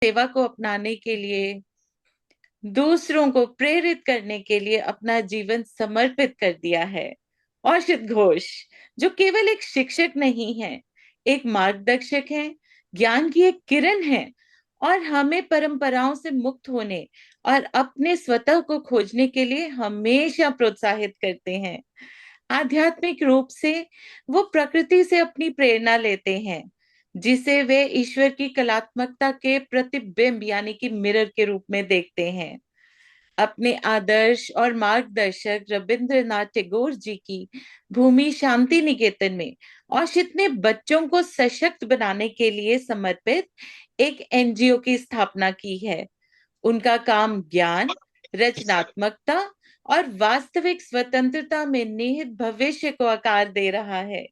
सेवा को अपनाने के लिए, दूसरों को प्रेरित करने के लिए अपना जीवन समर्पित कर दिया है। औषित घोष, जो केवल एक शिक्षक नहीं है, एक मार्गदर्शक है, ज्ञान की एक किरण है, और हमें परंपराओं से मुक्त होने और अपने स्वतः को खोजने के लिए हमेशा प्रोत्साहित करते हैं। आध्यात्मिक रूप से वो प्रकृति से अपनी प्रेरणा लेते हैं, जिसे वे ईश्वर की कलात्मकता के प्रतिबिंब यानी कि मिरर के रूप में देखते हैं। अपने आदर्श और मार्गदर्शक रविंद्रनाथ टैगोर जी की भूमि शांति निकेतन में औषित ने बच्चों को सशक्त बनाने के लिए समर्पित एक एनजीओ की स्थापना की है। उनका काम ज्ञान, रचनात्मकता और वास्तविक स्वतंत्रता में निहित भविष्य को आकार दे रहा है।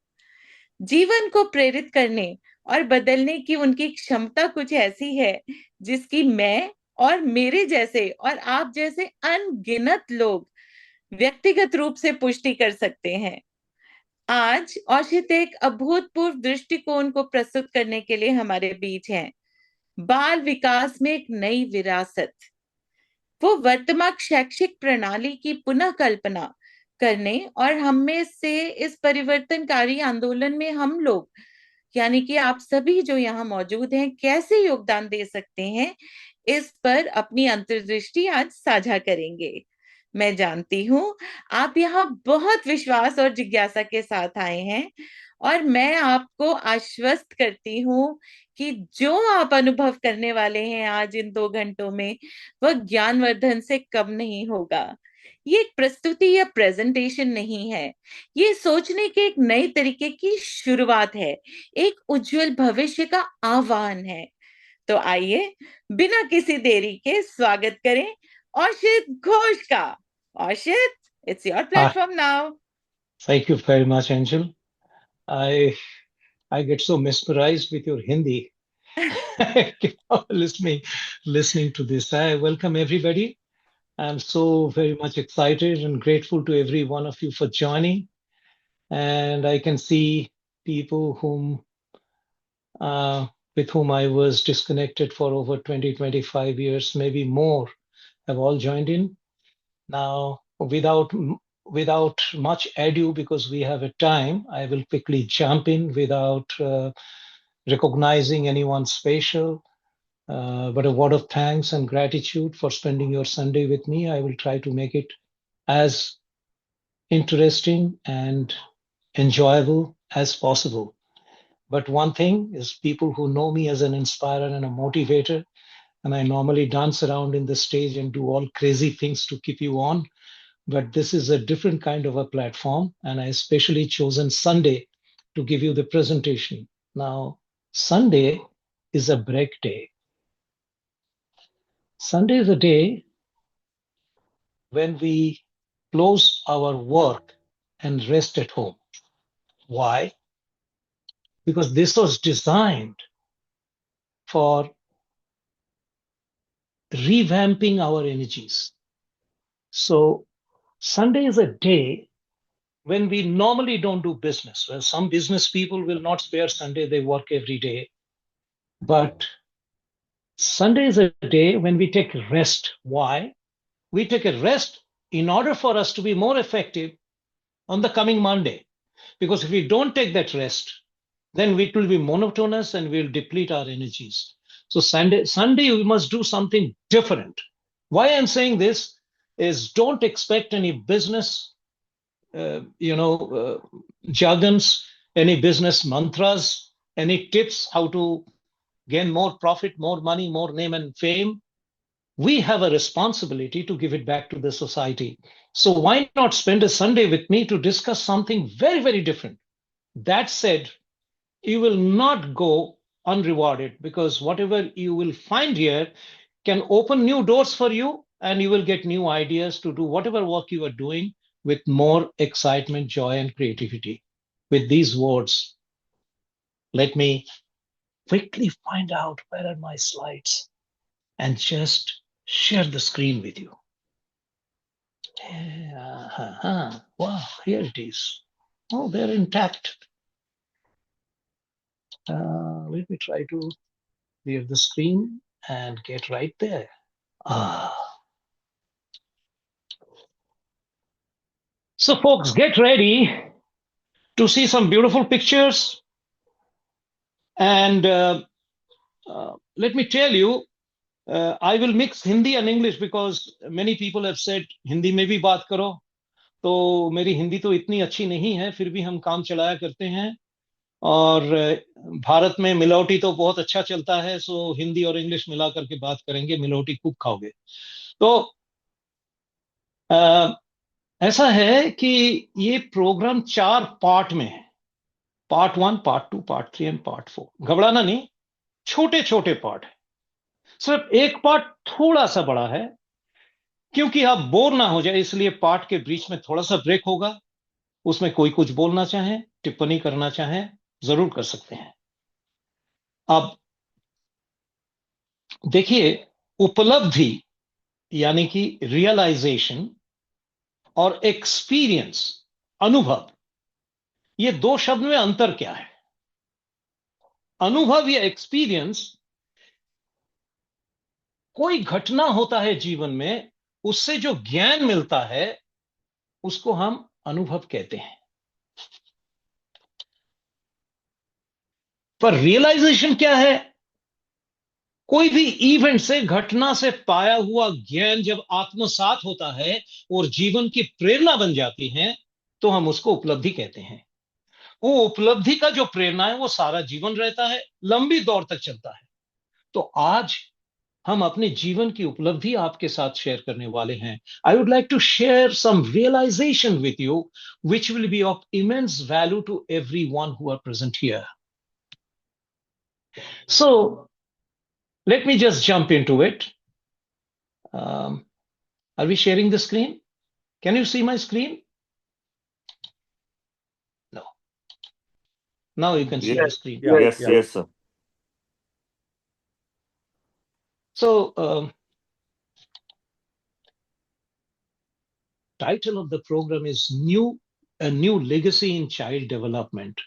जीवन को प्रेरित करने और बदलने की उनकी क्षमता कुछ ऐसी है जिसकी मैं और मेरे जैसे और आप जैसे अनगिनत लोग व्यक्तिगत रूप से पुष्टि कर सकते हैं। आज औषित एक अभूतपूर्व दृष्टिकोण को प्रस्तुत करने के लिए हमारे बीच हैं। बाल विकास में एक नई विरासत। वो वर्तमान शैक्षिक प्रणाली की पुनः कल्पना करने और हम में से इस परिवर्तनकारी आंदोलन में हम लोग यानी कि आप सभी जो यहाँ मौजूद हैं कैसे योगदान दे सकते हैं, इस पर अपनी अंतर्दृष्टि आज साझा करेंगे। मैं जानती हूँ आप यहाँ बहुत विश्वास और जिज्ञासा के साथ आए हैं, और मैं आपको आश्वस्त करती हूँ कि जो आप अनुभव करने वाले हैं आज इन 2 घंटों में, वह ज्ञानवर्धन से कम नहीं होगा। ये एक प्रस्तुति या प्रेजेंटेशन नहीं है, ये सोचने के एक नए तरीके की शुरुआत है, एक उज्जवल भविष्य का आह्वान है। तो आइए बिना किसी देरी के स्वागत करें औषित घोष का। Aushit, it's your Ah, platform now. thank you very much, Angel. I I get so mesmerized with your Hindi. Listening to this. I welcome everybody. I'm so very much excited and grateful to every one of you for joining. And I can see people uh, with whom I was disconnected for over 20, 25 years, maybe more, have all joined in. Now, without much ado, because we have a time, I will quickly jump in without recognizing anyone special, but a word of thanks and gratitude for spending your Sunday with me. I will try to make it as interesting and enjoyable as possible. But one thing is, people who know me as an inspirer and a motivator, and I normally dance around in the stage and do all crazy things to keep you on. But this is a different kind of a platform, and I especially chosen Sunday to give you the presentation. Now, Sunday is a break day. Sunday is a day when we close our work and rest at home. Why? Because this was designed for revamping our energies. So, Sunday is a day when we normally don't do business. Well, some business people will not spare Sunday, they work every day. But Sunday is a day when we take rest. Why? We take a rest in order for us to be more effective on the coming Monday. Because if we don't take that rest, then it will be monotonous and we'll deplete our energies. So Sunday we must do something different. Why I'm saying this is, don't expect any business, jargons, any business mantras, any tips how to gain more profit, more money, more name and fame. We have a responsibility to give it back to the society. So why not spend a Sunday with me to discuss something very, very different? That said, you will not go unrewarded, because whatever you will find here can open new doors for you, and you will get new ideas to do whatever work you are doing with more excitement, joy, and creativity. With these words, let me quickly find out where are my slides and just share the screen with you. Wow, here it is. Oh, they're intact. Let me try to clear the screen and get right there. Ah. So folks, get ready to see some beautiful pictures. And let me tell you, I will mix Hindi and English because many people have said Hindi में भी बात करो. तो मेरी हिंदी तो इतनी अच्छी नहीं है, फिर भी हम काम चलाया करते हैं. और भारत में मिलावटी तो बहुत अच्छा चलता है, सो हिंदी और इंग्लिश मिला करके बात करेंगे, मिलावटी खूब खाओगे. तो ऐसा है कि ये प्रोग्राम 4 पार्ट में है. Part 1, part 2, part 3 and part 4. घबराना नहीं, छोटे छोटे पार्ट है. सिर्फ एक पार्ट थोड़ा सा बड़ा है, क्योंकि आप बोर ना हो जाए इसलिए पार्ट के बीच में थोड़ा सा ब्रेक होगा. उसमें कोई कुछ बोलना चाहे, टिप्पणी करना चाहे, जरूर कर सकते हैं. अब देखिए, उपलब्धि यानी कि रियलाइजेशन और एक्सपीरियंस, अनुभव, ये 2 शब्द में अंतर क्या है? अनुभव या एक्सपीरियंस कोई घटना होता है जीवन में, उससे जो ज्ञान मिलता है उसको हम अनुभव कहते हैं. पर रियलाइजेशन क्या है? कोई भी इवेंट से, घटना से पाया हुआ ज्ञान जब आत्मसात होता है और जीवन की प्रेरणा बन जाती है, तो हम उसको उपलब्धि कहते हैं. वो उपलब्धि का जो प्रेरणा है वो सारा जीवन रहता है, लंबी दौर तक चलता है. तो आज हम अपने जीवन की उपलब्धि आपके साथ शेयर करने वाले हैं. I would like to share some realisation with you which will be of immense value to everyone who are present here. So let me just jump into it. Are we sharing the screen? Can you see my screen? No. Now you can see the screen. Yes, yes, sir. So title of the program is a new legacy in child development.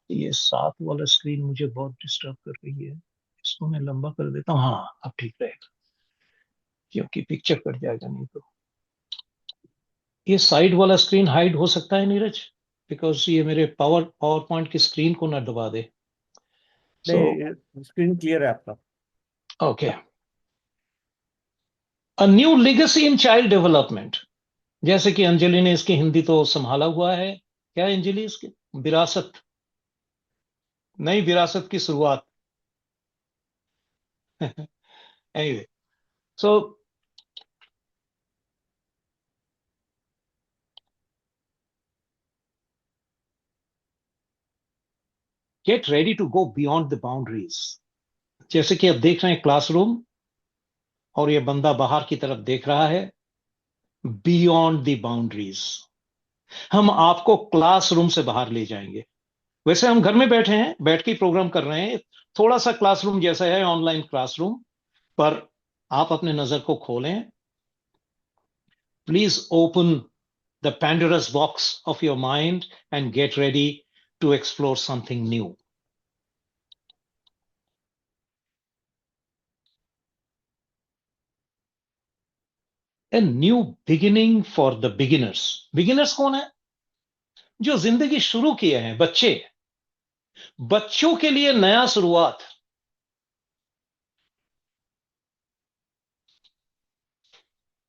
ये 7 वाला screen मुझे बहुत disturb कर रही है, इसको मैं लंबा कर देता हूं. हाँ, अब ठीक रहेगा, क्योंकि पिक्चर कट जाएगा नहीं तो. ये साइड वाला स्क्रीन हाइड हो सकता है नीरज, बिकॉज ये मेरे पावर पॉइंट की स्क्रीन को ना दबा दे. स्क्रीन क्लियर है आपका. Okay. A new legacy in child development. जैसे कि अंजलि ने इसकी हिंदी तो संभाला हुआ है. क्या है अंजलि इसकी? विरासत, नई विरासत की शुरुआत. anyway, so get ready to go beyond the boundaries. जैसे कि आप देख रहे हैं क्लासरूम, और ये बंदा बाहर की तरफ देख रहा है. Beyond the boundaries. हम आपको क्लासरूम से बाहर ले जाएंगे. वैसे हम घर में बैठे हैं, बैठ के प्रोग्राम कर रहे हैं, थोड़ा सा क्लासरूम जैसा है, ऑनलाइन क्लासरूम. पर आप अपने नजर को खोलें. Please open the Pandora's box of your mind and get ready to explore something new. A new beginning for the beginners. Beginners कौन है? जो जिंदगी शुरू किए हैं, बच्चे. बच्चों के लिए नया शुरुआत.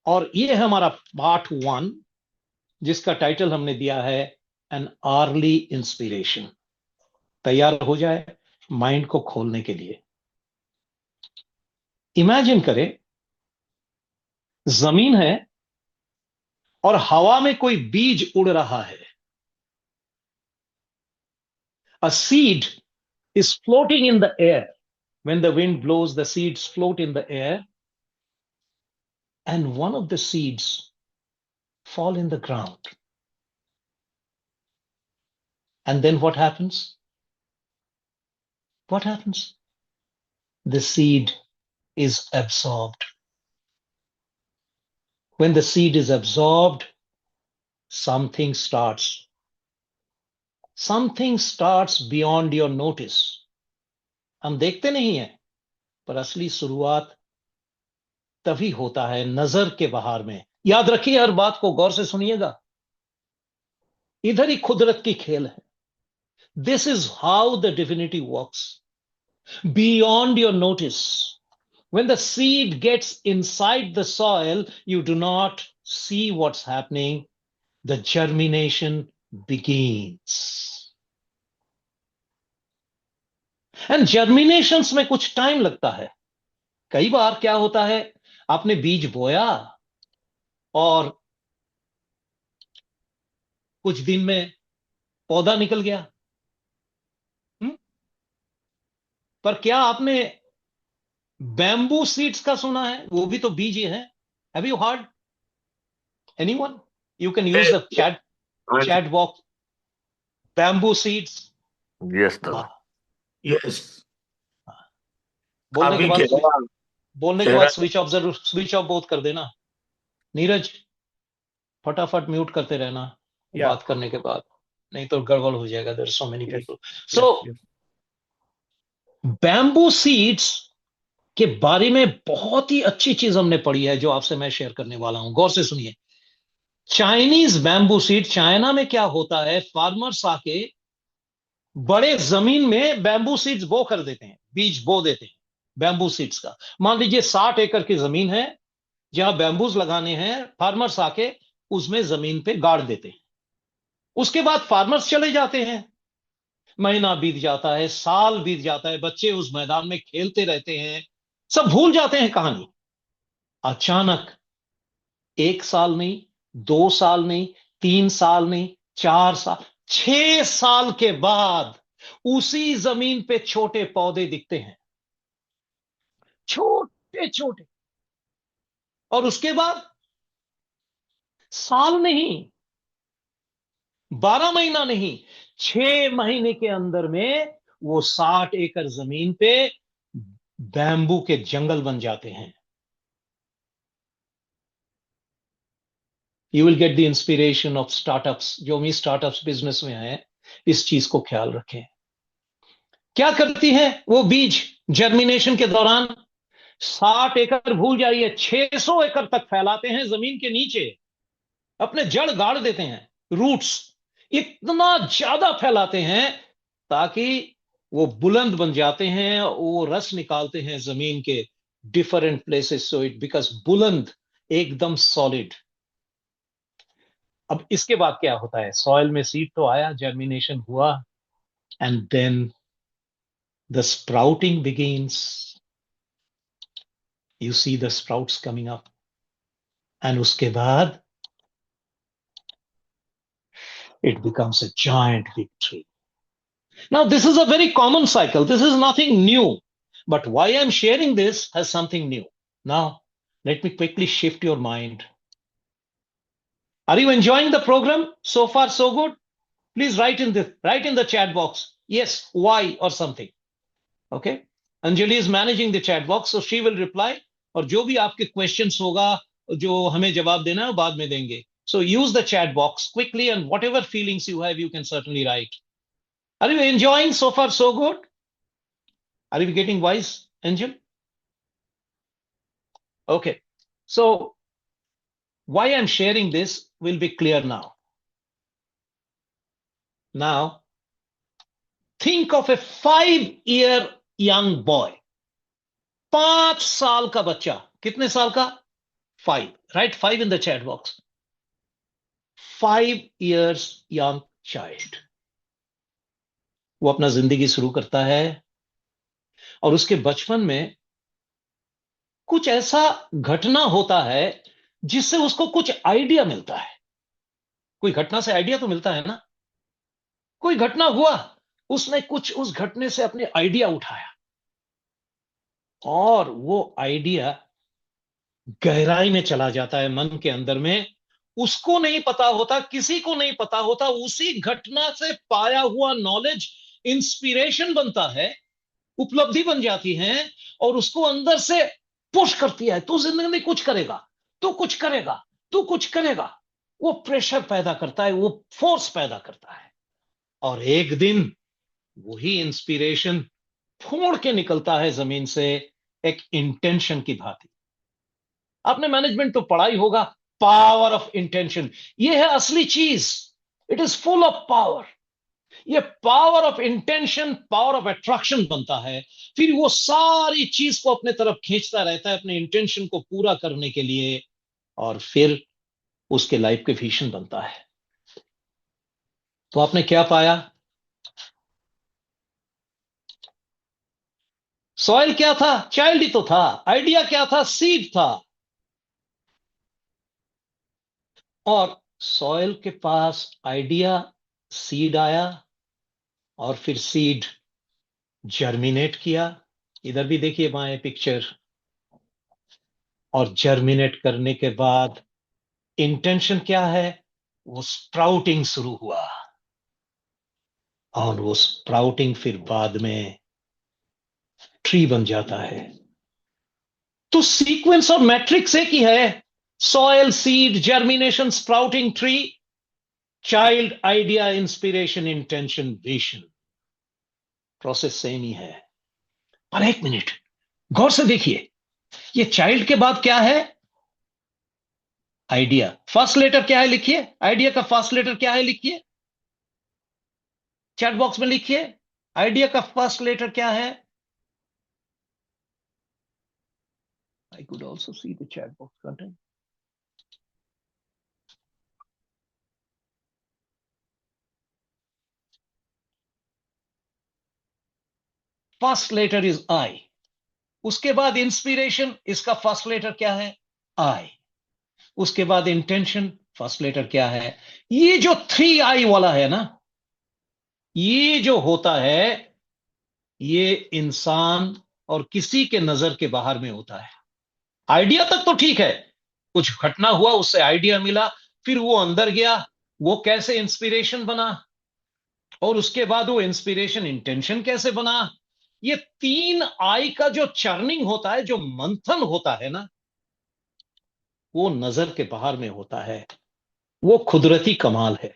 और ये है हमारा पार्ट 1, जिसका टाइटल हमने दिया है एन अर्ली इंस्पिरेशन. तैयार हो जाए माइंड को खोलने के लिए. इमेजिन करें, जमीन है और हवा में कोई बीज उड़ रहा है. A seed is floating in the air. When the wind blows, the seeds float in the air, and one of the seeds fall in the ground. And then what happens? What happens? The seed is absorbed. When the seed is absorbed, something starts. Something starts beyond your notice. हम देखते नहीं हैं, पर असली शुरुआत तभी होता है नजर के बहार में। याद रखिए, हर बात को गौर से सुनिएगा, इधर ही कुदरत की खेल है। This is how the divinity works beyond your notice. When the seed gets inside the soil, you do not see what's happening. The germination begins. And germinations में कुछ टाइम लगता है। कई बार क्या होता है, आपने बीज बोया और कुछ दिन में पौधा निकल गया। हुँ? पर क्या आपने बैम्बू सीड्स का सुना है? वो भी तो बीज ही है। Have you heard? Anyone? You can use the chat box. Bamboo seeds. Yes sir. वाह। यस। बोलने के अभी बाद केरला बोलने के बाद केरला स्विच ऑफ जरूर, स्विच ऑफ बोथ कर देना। नीरज, फटाफट म्यूट करते रहना या बात करने के बाद, नहीं तो गड़बड़ हो जाएगा। There so many yes people. So yes bamboo seeds के बारे में बहुत ही अच्छी चीज हमने पढ़ी है, जो आपसे मैं शेयर करने वाला हूं। गौर से सुनिए। चाइनीज बैम्बू सीड, चाइना में क्या होता है, फार्मर्स आके बड़े जमीन में बैम्बू सीड्स बो कर देते हैं, बीज बो देते हैं बैम्बू सीड्स का। मान लीजिए 60 एकड़ की जमीन है जहां बैम्बूज लगाने हैं, फार्मर्स आके उसमें जमीन पे गाड़ देते हैं। उसके बाद फार्मर्स चले जाते हैं, महीना बीत जाता है, साल बीत जाता है, बच्चे उस मैदान में खेलते रहते हैं, सब भूल जाते हैं कहानी। अचानक 1 साल नहीं, 2 साल नहीं, 3 साल नहीं, 4 साल, 6 साल के बाद उसी जमीन पे छोटे पौधे दिखते हैं, छोटे छोटे। और उसके बाद साल नहीं, 12 महीना नहीं, 6 महीने के अंदर में वो 60 एकड़ जमीन पे बैम्बू के जंगल बन जाते हैं। You will get the inspiration of startups. जो भी स्टार्टअप्स बिजनेस में है, इस चीज को ख्याल रखें। क्या करती है वो बीज जर्मिनेशन के दौरान? 60 एकड़ भूल जाइए, 600 एकड़ तक फैलाते हैं जमीन के नीचे, अपने जड़ गाड़ देते हैं, रूट्स इतना ज्यादा फैलाते हैं ताकि वो बुलंद बन जाते हैं, वो रस निकालते हैं जमीन के different places, so it becomes बुलंद, एकदम सॉलिड। अब इसके बाद क्या होता है, सॉइल में सीड तो आया, जर्मिनेशन हुआ, and then the sprouting begins. You see the sprouts coming up, and उसके बाद it becomes a giant big tree. Now, this is a very common cycle. This is nothing new. But why I'm sharing this has something new. Now, let me quickly shift your mind. Are you enjoying the program? So far, so good? Please write in the chat box. Yes, why or something. Okay? Anjali is managing the chat box, so she will reply. और जो भी आपके questions होगा, जो हमें जवाब देना है, वो बाद में देंगे. So use the chat box quickly, and whatever feelings you have, you can certainly write. Are you enjoying so far so good? Are you getting wise, Angel? Okay. So why I'm sharing this will be clear now. Now, think of a 5-year young boy. 5 साल का बच्चा. कितने साल का? 5. Write 5 in the chat box. 5 years young child. वो अपना जिंदगी शुरू करता है और उसके बचपन में कुछ ऐसा घटना होता है जिससे उसको कुछ आइडिया मिलता है। कोई घटना से आइडिया तो मिलता है ना? कोई घटना हुआ, उसने कुछ उस घटने से अपने आइडिया उठाया और वो आइडिया गहराई में चला जाता है मन के अंदर में। उसको नहीं पता होता, किसी को नहीं पता होता, उसी घटना से पाया हुआ नॉलेज इंस्पिरेशन बनता है, उपलब्धि बन जाती है और उसको अंदर से पुश करती है, तू जिंदगी में कुछ करेगा, तू कुछ करेगा, तू कुछ करेगा। वो प्रेशर पैदा करता है, वो फोर्स पैदा करता है और एक दिन वही इंस्पिरेशन फोड़ के निकलता है जमीन से, एक इंटेंशन की भांति। आपने मैनेजमेंट तो पढ़ा ही होगा, पावर ऑफ इंटेंशन, ये है असली चीज। It is full of power. ये power of intention, power of attraction बनता है, फिर वो सारी चीज को अपने तरफ खींचता रहता है अपने इंटेंशन को पूरा करने के लिए, और फिर उसके लाइफ के विजन बनता है। तो आपने क्या पाया? सॉइल क्या था? चाइल्ड ही तो था। आइडिया क्या था? सीड था। और सॉइल के पास आइडिया, सीड आया, और फिर सीड जर्मिनेट किया। इधर भी देखिए बाएं पिक्चर। और जर्मिनेट करने के बाद इंटेंशन क्या है? वो स्प्राउटिंग शुरू हुआ, और वो स्प्राउटिंग फिर बाद में ट्री बन जाता है। तो सीक्वेंस और मैट्रिक्स एक ही है। Soil, seed, germination, sprouting, tree, child, idea, inspiration, intention, vision. Process same ही है। पर एक मिनट गौर से देखिए, ये चाइल्ड के बाद क्या है? आइडिया। फर्स्ट लेटर क्या है लिखिए, आइडिया का फर्स्ट लेटर क्या है लिखिए, चैट बॉक्स में लिखिए। आइडिया का फर्स्ट लेटर क्या है? I could also see the chat box content. First letter is I. उसके बाद इंस्पिरेशन, इसका फर्स्ट लेटर क्या है? आई। उसके बाद इंटेंशन, फर्स्ट लेटर क्या है? ये जो 3 आई वाला है ना, ये जो होता है, ये इंसान और किसी के नजर के बाहर में होता है। आइडिया तक तो ठीक है, कुछ घटना हुआ उससे आइडिया मिला, फिर वो अंदर गया, वो कैसे इंस्पिरेशन बना, और उसके बाद वो इंस्पिरेशन इंटेंशन कैसे बना। ये 3 आई का जो चर्निंग होता है, जो मंथन होता है ना, वो नजर के बाहर में होता है। वो कुदरती कमाल है।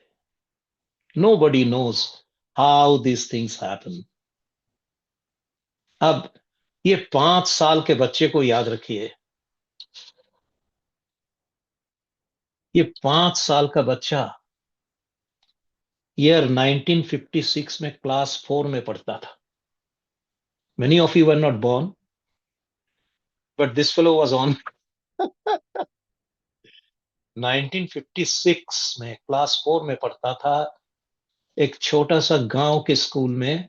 Nobody knows how this things happen. अब ये 5 साल के बच्चे को याद रखिए। ये 5 साल का बच्चा ईयर 1956 में क्लास 4 में पढ़ता था। Many of you were not born, but this fellow was on. 1956 में क्लास 4 में पढ़ता था, एक छोटा सा गांव के स्कूल में,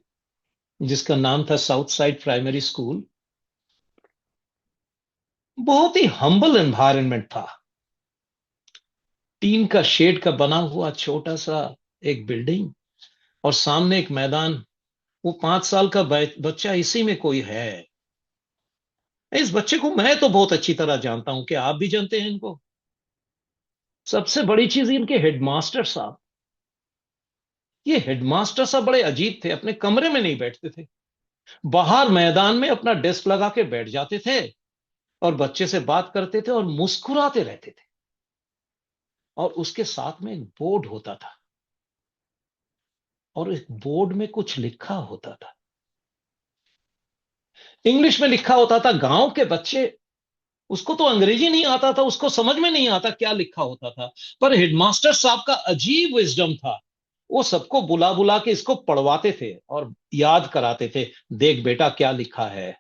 जिसका नाम था साउथ साइड प्राइमरी स्कूल। बहुत ही हम्बल एनवायरनमेंट था। टीन का शेड का बना हुआ छोटा सा एक बिल्डिंग, और सामने एक मैदान। वो 5 साल का बच्चा, इसी में कोई है। इस बच्चे को मैं तो बहुत अच्छी तरह जानता हूं, कि आप भी जानते हैं इनको। सबसे बड़ी चीज इनके हेडमास्टर साहब। ये हेडमास्टर साहब बड़े अजीब थे, अपने कमरे में नहीं बैठते थे, बाहर मैदान में अपना डेस्क लगा के बैठ जाते थे, और बच्चे से बात करते थे और मुस्कुराते रहते थे। और उसके साथ में एक बोर्ड होता था, और इस बोर्ड में कुछ लिखा होता था। इंग्लिश में लिखा होता था। गांव के बच्चे, उसको तो अंग्रेजी नहीं आता था, उसको समझ में नहीं आता क्या लिखा होता था। पर हेडमास्टर साहब का अजीब विजडम था। वो सबको बुला बुला के इसको पढ़वाते थे और याद कराते थे, देख बेटा क्या लिखा है।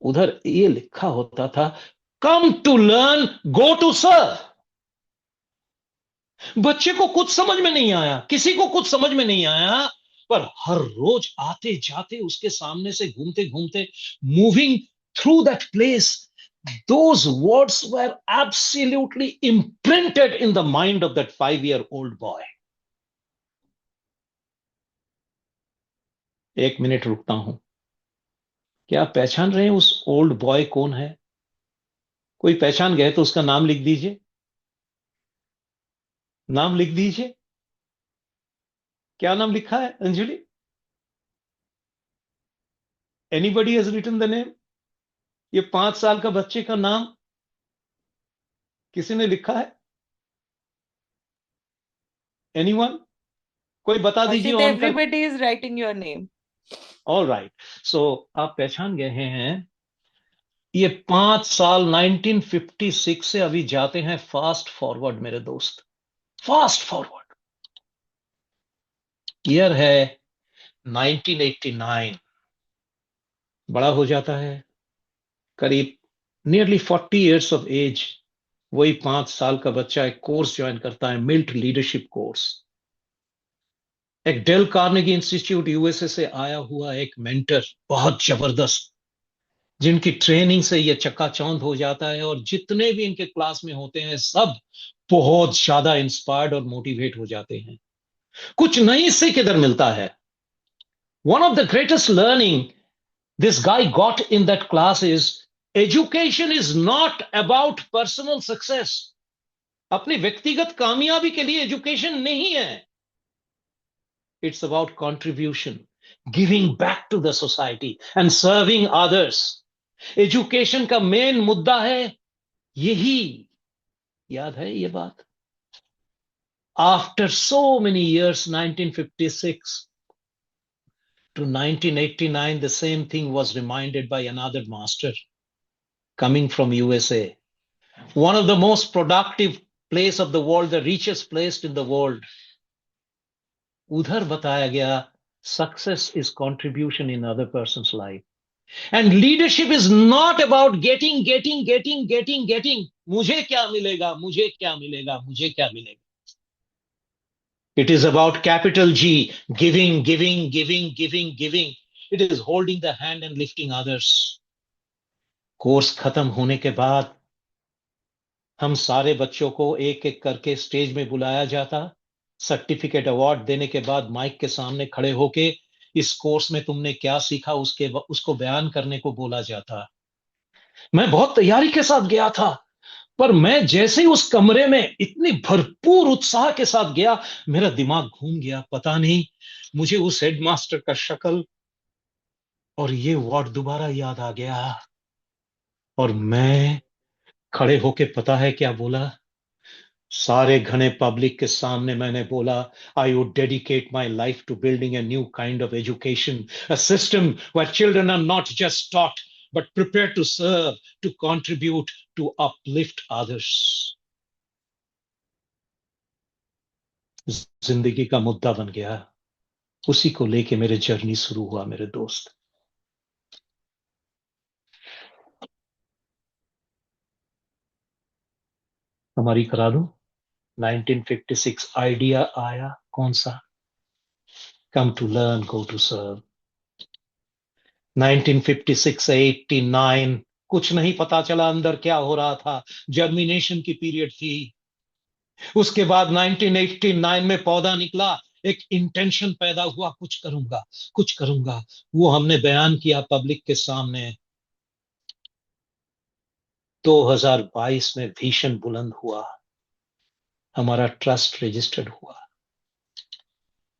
उधर ये लिखा होता था, come to learn, go to serve. बच्चे को कुछ समझ में नहीं आया, किसी को कुछ समझ में नहीं आया, पर हर रोज आते जाते उसके सामने से घूमते घूमते, moving through that place, those words were absolutely imprinted in the mind of that 5-year-old boy. 1 minute रुकता हूं। क्या आप पहचान रहे हैं उस ओल्ड बॉय कौन है? कोई पहचान गए तो उसका नाम लिख दीजिए। नाम लिख दीजिए। क्या नाम लिखा है Anjali? Anybody has written the name? ये 5 साल का बच्चे का नाम किसी ने लिखा है? एनीवन? कोई बता दीजिए Harshit, ऑन करके। everybody is writing your name. All right, so आप पहचान गए हैं। ये 5 साल 1956 से अभी जाते हैं फास्ट फॉरवर्ड मेरे दोस्त, फास्ट फॉरवर्ड। ईयर है 1989, बड़ा हो जाता है, करीब नियरली 40 इयर्स ऑफ एज। वही 5 साल का बच्चा एक कोर्स ज्वाइन करता है, मिल्ट लीडरशिप कोर्स। एक डेल कार्नेगी इंस्टीट्यूट यूएसए से आया हुआ एक मेंटर, बहुत जबरदस्त, जिनकी ट्रेनिंग से ये चकाचौंध हो जाता है, और जितने भी इनके क्लास में होते हैं सब बहुत ज्यादा इंस्पायर्ड और मोटिवेट हो जाते हैं। कुछ नई सीख इधर मिलता है। One of the greatest learning this guy got in that class is education is not about personal success. अपनी व्यक्तिगत कामयाबी के लिए एजुकेशन नहीं है। It's about contribution, giving back to the society and serving others. Education का main मुद्दा है यही। याद है ये बात? After so many years, 1956 to 1989, the same thing was reminded by another master coming from USA. One of the most productive place of the world, the richest place in the world. उधर बताया गया, success is contribution in other person's life. And leadership is not about getting. मुझे क्या मिलेगा, मुझे क्या मिलेगा, मुझे क्या मिलेगा. It is about capital G, giving. It is holding the hand and lifting others. Course खत्म होने के बाद हम सारे बच्चों को एक एक करके स्टेज में बुलाया जाता, सर्टिफिकेट अवार्ड देने के बाद माइक के सामने खड़े होके इस कोर्स में तुमने क्या सीखा उसको बयान करने को बोला जाता। मैं बहुत तैयारी के साथ गया था, पर मैं जैसे ही उस कमरे में इतनी भरपूर उत्साह के साथ गया, मेरा दिमाग घूम गया। पता नहीं मुझे उस हेडमास्टर का शक्ल और ये वर्ड दोबारा याद आ गया, और मैं खड़े होके पता है क्या बोला? सारे घने पब्लिक के सामने मैंने बोला, I would dedicate my life to building a new kind of education, a system where children are not just taught but prepare to serve, to contribute, to uplift others. जिंदगी का मुद्दा बन गया, उसी को लेके मेरे जर्नी शुरू हुआ मेरे दोस्त। हमारी करा दूं? 1956 आइडिया आया, कौन सा? Come to learn, go to serve. 1956 से 89 कुछ नहीं पता चला अंदर क्या हो रहा था, जर्मिनेशन की पीरियड थी। उसके बाद 1989 में पौधा निकला, एक इंटेंशन पैदा हुआ, कुछ करूंगा। वो हमने बयान किया पब्लिक के सामने। 2022 में भीषण बुलंद हुआ, हमारा ट्रस्ट रजिस्टर्ड हुआ,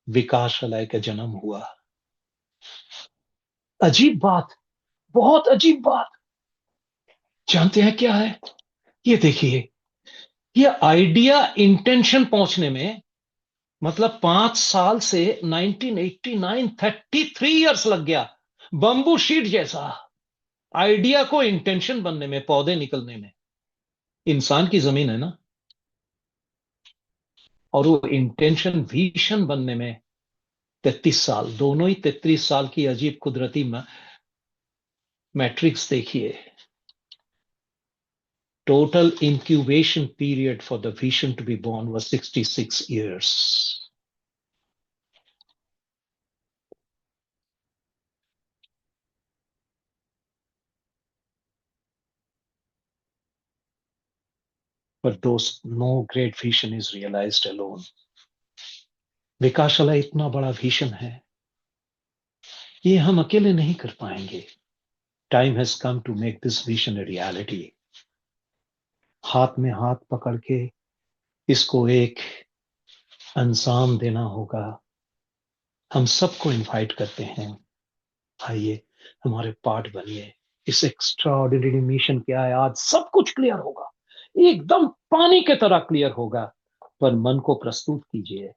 विकासालय का जन्म हुआ। अजीब बात, बहुत अजीब बात, जानते हैं क्या है? ये देखिए, ये आइडिया इंटेंशन पहुंचने में मतलब 5 साल से 1989 33 इयर्स लग गया। बंबू शीट जैसा आइडिया को इंटेंशन बनने में, पौधे निकलने में। इंसान की जमीन है ना, और वो इंटेंशन भीषण बनने में 33 साल, दोनों ही 33 साल की अजीब कुदरती मैट्रिक्स देखिए। Total incubation period for the vision to be born was 66 years. But those no great vision is realized alone. विकासशाला इतना बड़ा विजन है, ये हम अकेले नहीं कर पाएंगे। Time has come to make this vision a reality. हाथ में हाथ पकड़ के इसको एक अंजाम देना होगा। हम सबको इनवाइट करते हैं, आइए हमारे पार्ट बनिए। इस एक्स्ट्राऑर्डिनरी मिशन क्या है, आज सब कुछ क्लियर होगा, एकदम पानी के तरह क्लियर होगा। पर मन को प्रस्तुत कीजिए।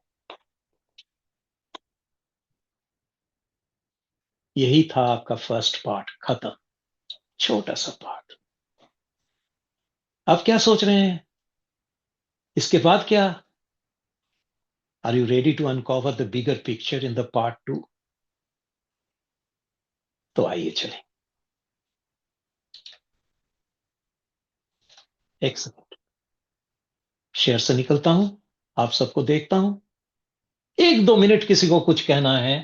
यही था आपका फर्स्ट पार्ट, खत्म। छोटा सा पार्ट। अब क्या सोच रहे हैं इसके बाद क्या? Are you ready to uncover the bigger picture in the part 2? तो आइए चलें। एक सेकंड, शेयर से निकलता हूं, आप सबको देखता हूं। 1-2 मिनट किसी को कुछ कहना है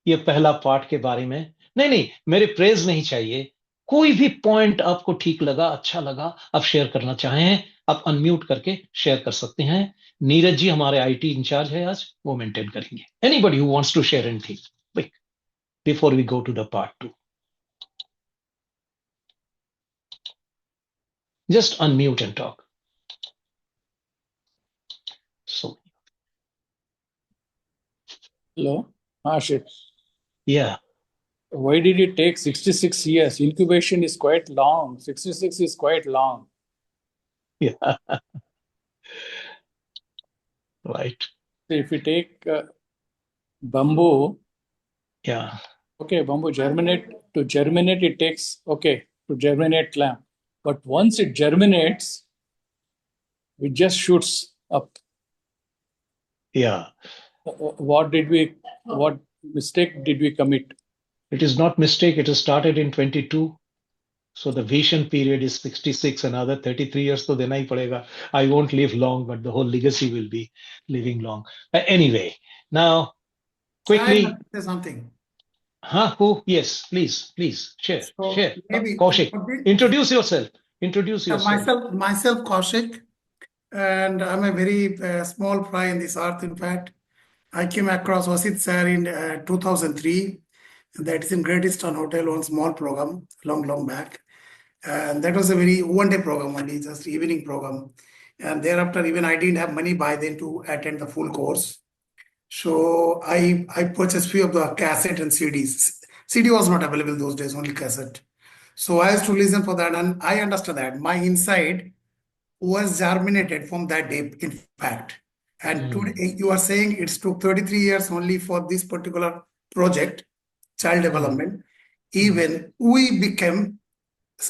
ये पहला पार्ट के बारे में? नहीं नहीं, मेरे प्रेज नहीं चाहिए। कोई भी पॉइंट आपको ठीक लगा, अच्छा लगा, आप शेयर करना चाहें, आप अनम्यूट करके शेयर कर सकते हैं। नीरज जी हमारे आईटी इंचार्ज है आज, वो मेंटेन करेंगे। Anybody who wants to share anything before we go to the part 2, just unmute and talk. So Hello, Ashit. yeah. Why did it take 66 years? Incubation is quite long. 66 is quite long. Yeah. Right. So if you take bamboo, Yeah. okay, bamboo to germinate it takes, okay, to germinate clam. But once it germinates, it just shoots up. Yeah. What mistake did we commit? It is not mistake. It has started in 22. So the vision period is 66. Another 33 years to dena hi padega. I won't live long, but the whole legacy will be living long. Anyway, now quickly. I say something. Who? Yes, please share. So Share. maybe Kaushik, introduce yourself. Introduce yourself. myself Kaushik, and I'm a very small fry in this earth. In fact, I came across Wasit sir in 2003. That is in Great Eastern Hotel, one small program, long back. And that was a very one-day program only, just evening program. And thereafter, even I didn't have money by then to attend the full course. So I purchased few of the cassette and CDs. CD was not available those days, only cassette. So I used to listen for that, and I understood that my inside was germinated from that day, in fact. And today you are saying it's took 33 years only for this particular project, child development. Even we became,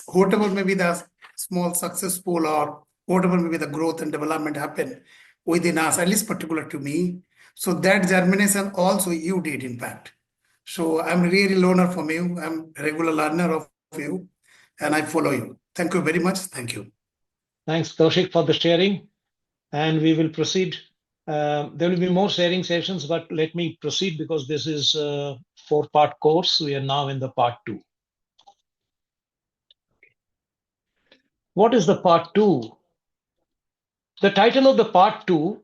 whatever may be the small successful or whatever may be the growth and development happen within us, at least particular to me. So that germination also you did, in fact. So I'm really learner from you. I'm a regular learner of you, and I follow you. Thank you very much. Thank you. Thanks, Kaushik, for the sharing. And we will proceed. There will be more sharing sessions, but let me proceed because this is a 4-part course. We are now in the part 2. What is the part 2? The title of the part 2,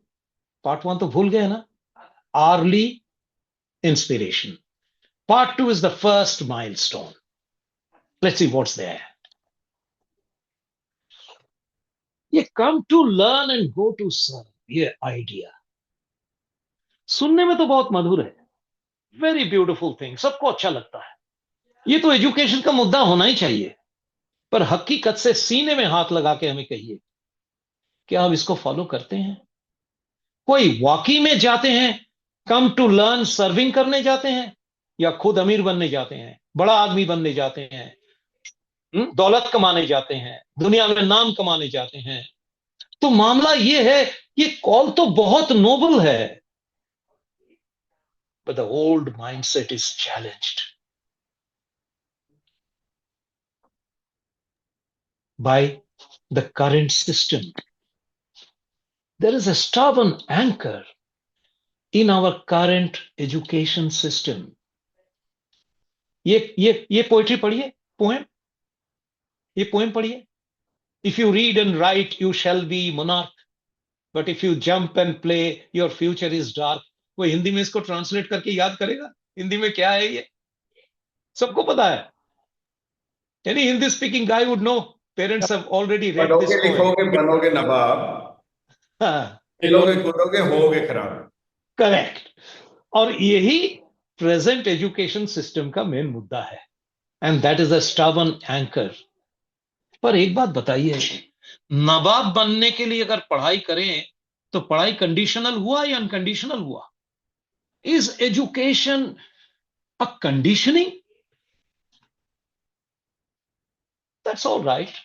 part 1 to bhul gaye na? Early inspiration. Part 2 is the first milestone. Let's see what's there. ये come to learn and go to serve, ये idea सुनने में तो बहुत मधुर है, very beautiful thing, सबको अच्छा लगता है। ये तो एजुकेशन का मुद्दा होना ही चाहिए, पर हकीकत से सीने में हाथ लगा के हमें कहिए, क्या आप इसको फॉलो करते हैं? कोई वाकई में जाते हैं, कम टू लर्न सर्विंग करने जाते हैं, या खुद अमीर बनने जाते हैं, बड़ा आदमी बनने जाते हैं, दौलत कमाने जाते हैं, दुनिया में नाम कमाने जाते हैं? तो मामला ये है, ये कॉल तो बहुत नोबल है, but the old mindset is challenged by the current system. There is a stubborn anchor in our current education system. ये पोएट्री पढ़िए, पोएम पढ़िए. If you read and write, you shall be monarch. But if you jump and play, your future is dark. वो हिंदी में इसको translate करके याद करेगा, हिंदी में क्या है ये सबको पता है. Any Hindi speaking guy would know. Parents have already read this poem. लिखोगे बनोगे नवाब, खेलोगे कूदोगे होगे खराब. करेक्ट. और यही प्रेजेंट एजुकेशन सिस्टम का मेन मुद्दा है, and that is a stubborn anchor. पर एक बात बताइए, नवाब बनने के लिए अगर पढ़ाई करें तो पढ़ाई कंडीशनल हुआ या अनकंडीशनल हुआ? Is education a conditioning? That's all right.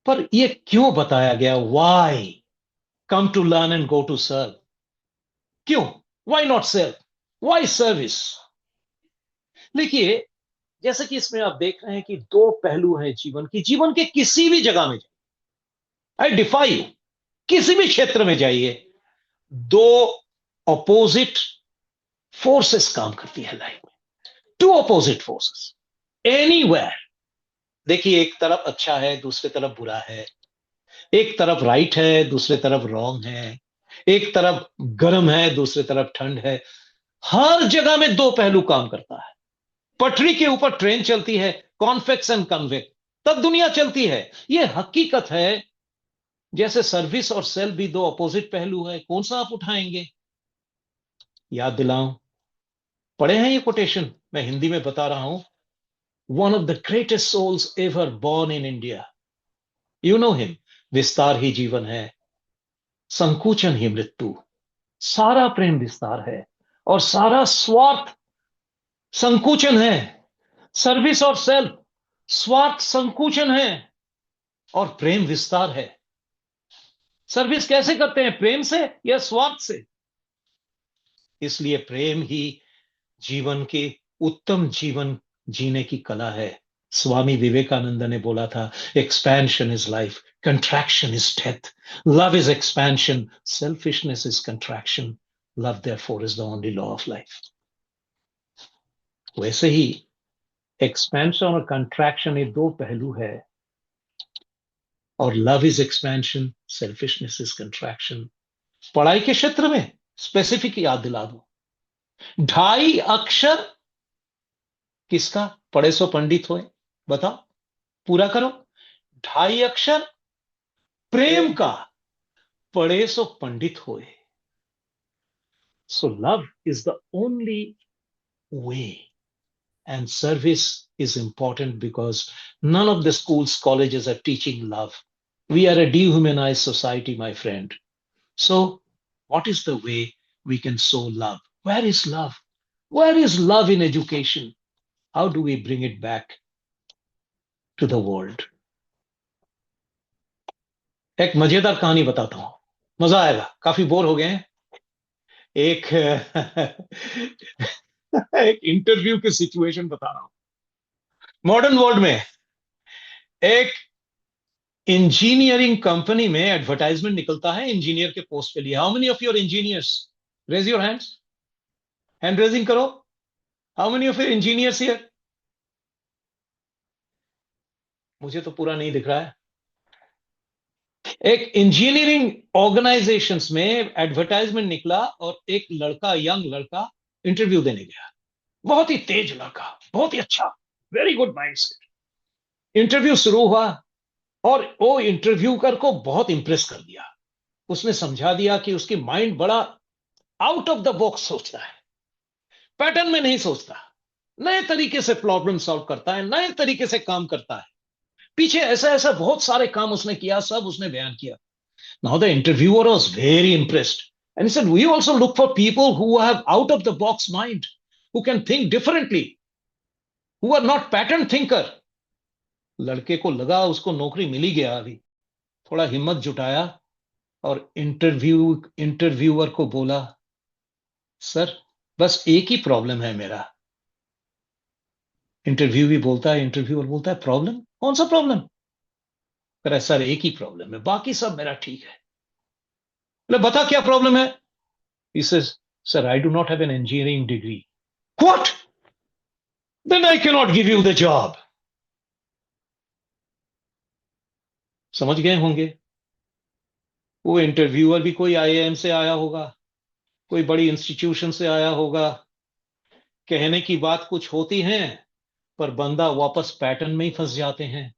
पर ये क्यों बताया गया? Why come to learn and go to serve? क्यों? Why not serve? Why service? देखिए, जैसे कि इसमें आप देख रहे हैं कि दो पहलू हैं जीवन की। जीवन के किसी भी जगह में आई डिफाई यू, किसी भी क्षेत्र में जाइए, दो अपोजिट फोर्सेस काम करती है लाइफ में। Two opposite forces anywhere. देखिए, एक तरफ अच्छा है, दूसरे तरफ बुरा है। एक तरफ राइट है, दूसरे तरफ रॉन्ग है। एक तरफ गर्म है, दूसरे तरफ ठंड है। हर जगह में दो पहलू काम करता है। पटरी के ऊपर ट्रेन चलती है, कॉन्वेक्स एंड कन्वेक्स, तब दुनिया चलती है। यह हकीकत है। जैसे सर्विस और सेल्फ भी दो अपोजिट पहलू है, कौन सा आप उठाएंगे? याद दिलाऊं, पढ़े हैं ये कोटेशन? मैं हिंदी में बता रहा हूं। One of the greatest souls ever born in India, you know him. विस्तार ही जीवन है, संकुचन ही मृत्यु। सारा प्रेम विस्तार है और सारा स्वार्थ संकुचन है। सर्विस और सेल्फ स्वार्थ संकुचन है और प्रेम विस्तार है। सर्विस कैसे करते हैं? प्रेम से या स्वार्थ से? इसलिए प्रेम ही जीवन के उत्तम जीवन जीने की कला है। स्वामी विवेकानंद ने बोला था, expansion is life, contraction is death. Love is expansion, selfishness is contraction. Love therefore is the only law of life. वैसे ही एक्सपेंशन और कंट्रैक्शन ये दो पहलू है, और love is expansion, selfishness is contraction. पढ़ाई के क्षेत्र में स्पेसिफिक याद दिला दो, 2.5 अक्षर किसका? पढ़े सो पंडित होए। बताओ, पूरा करो। 2.5 अक्षर प्रेम का, पढ़े सो पंडित होए। So love is the only way, and service is important because none of the schools, colleges are teaching love. We are a dehumanized society, my friend. So what is the way we can sow love? Where is love? Where is love in education? How do we bring it back to the world? एक मजेदार कहानी बताता हूं, मजा आएगा। काफी bore हो गए हैं। एक एक इंटरव्यू की सिचुएशन बता रहा हूं। मॉडर्न वर्ल्ड में एक इंजीनियरिंग कंपनी में एडवर्टाइजमेंट निकलता है इंजीनियर के पोस्ट के लिए। How many of your engineers? Raise your hands. Hand raising करो। How many of your engineers here? मुझे तो पूरा नहीं दिख रहा है। एक इंजीनियरिंग ऑर्गेनाइजेशंस में एडवर्टाइजमेंट निकला और एक लड़का, यंग लड़का, इंटरव्यू देने गया। बहुत ही तेज लड़का, बहुत ही अच्छा, वेरी गुड माइंडसेट। इंटरव्यू शुरू हुआ और वो इंटरव्यूअर को बहुत इंप्रेस कर दिया। उसने समझा दिया कि उसकी माइंड बड़ा आउट ऑफ द बॉक्स सोचता है, पैटर्न में नहीं सोचता, नए तरीके से प्रॉब्लम सॉल्व करता है, नए तरीके से काम करता है। पीछे ऐसा ऐसा बहुत सारे काम उसने किया, सब उसने बयान किया। Now the interviewer was very impressed and he said, we also look for people who have out of the box mind, who can think differently, who are not pattern thinker. लड़के को लगा उसको नौकरी मिल ही गया अभी। थोड़ा हिम्मत जुटाया और इंटरव्यूअर को बोला, सर बस एक ही प्रॉब्लम है मेरा। इंटरव्यूअर बोलता है, प्रॉब्लम? कौन सा प्रॉब्लम? कह रहा, सर एक ही प्रॉब्लम है, बाकी सब मेरा ठीक है। बोले, बता क्या प्रॉब्लम है? He says, sir, I do not have an engineering degree. What? Then I cannot give you the job. समझ गए होंगे। वो इंटरव्यूअर भी कोई आईआईएम से आया होगा, कोई बड़ी इंस्टीट्यूशन से आया होगा। कहने की बात कुछ होती है, पर बंदा वापस पैटर्न में ही फंस जाते हैं।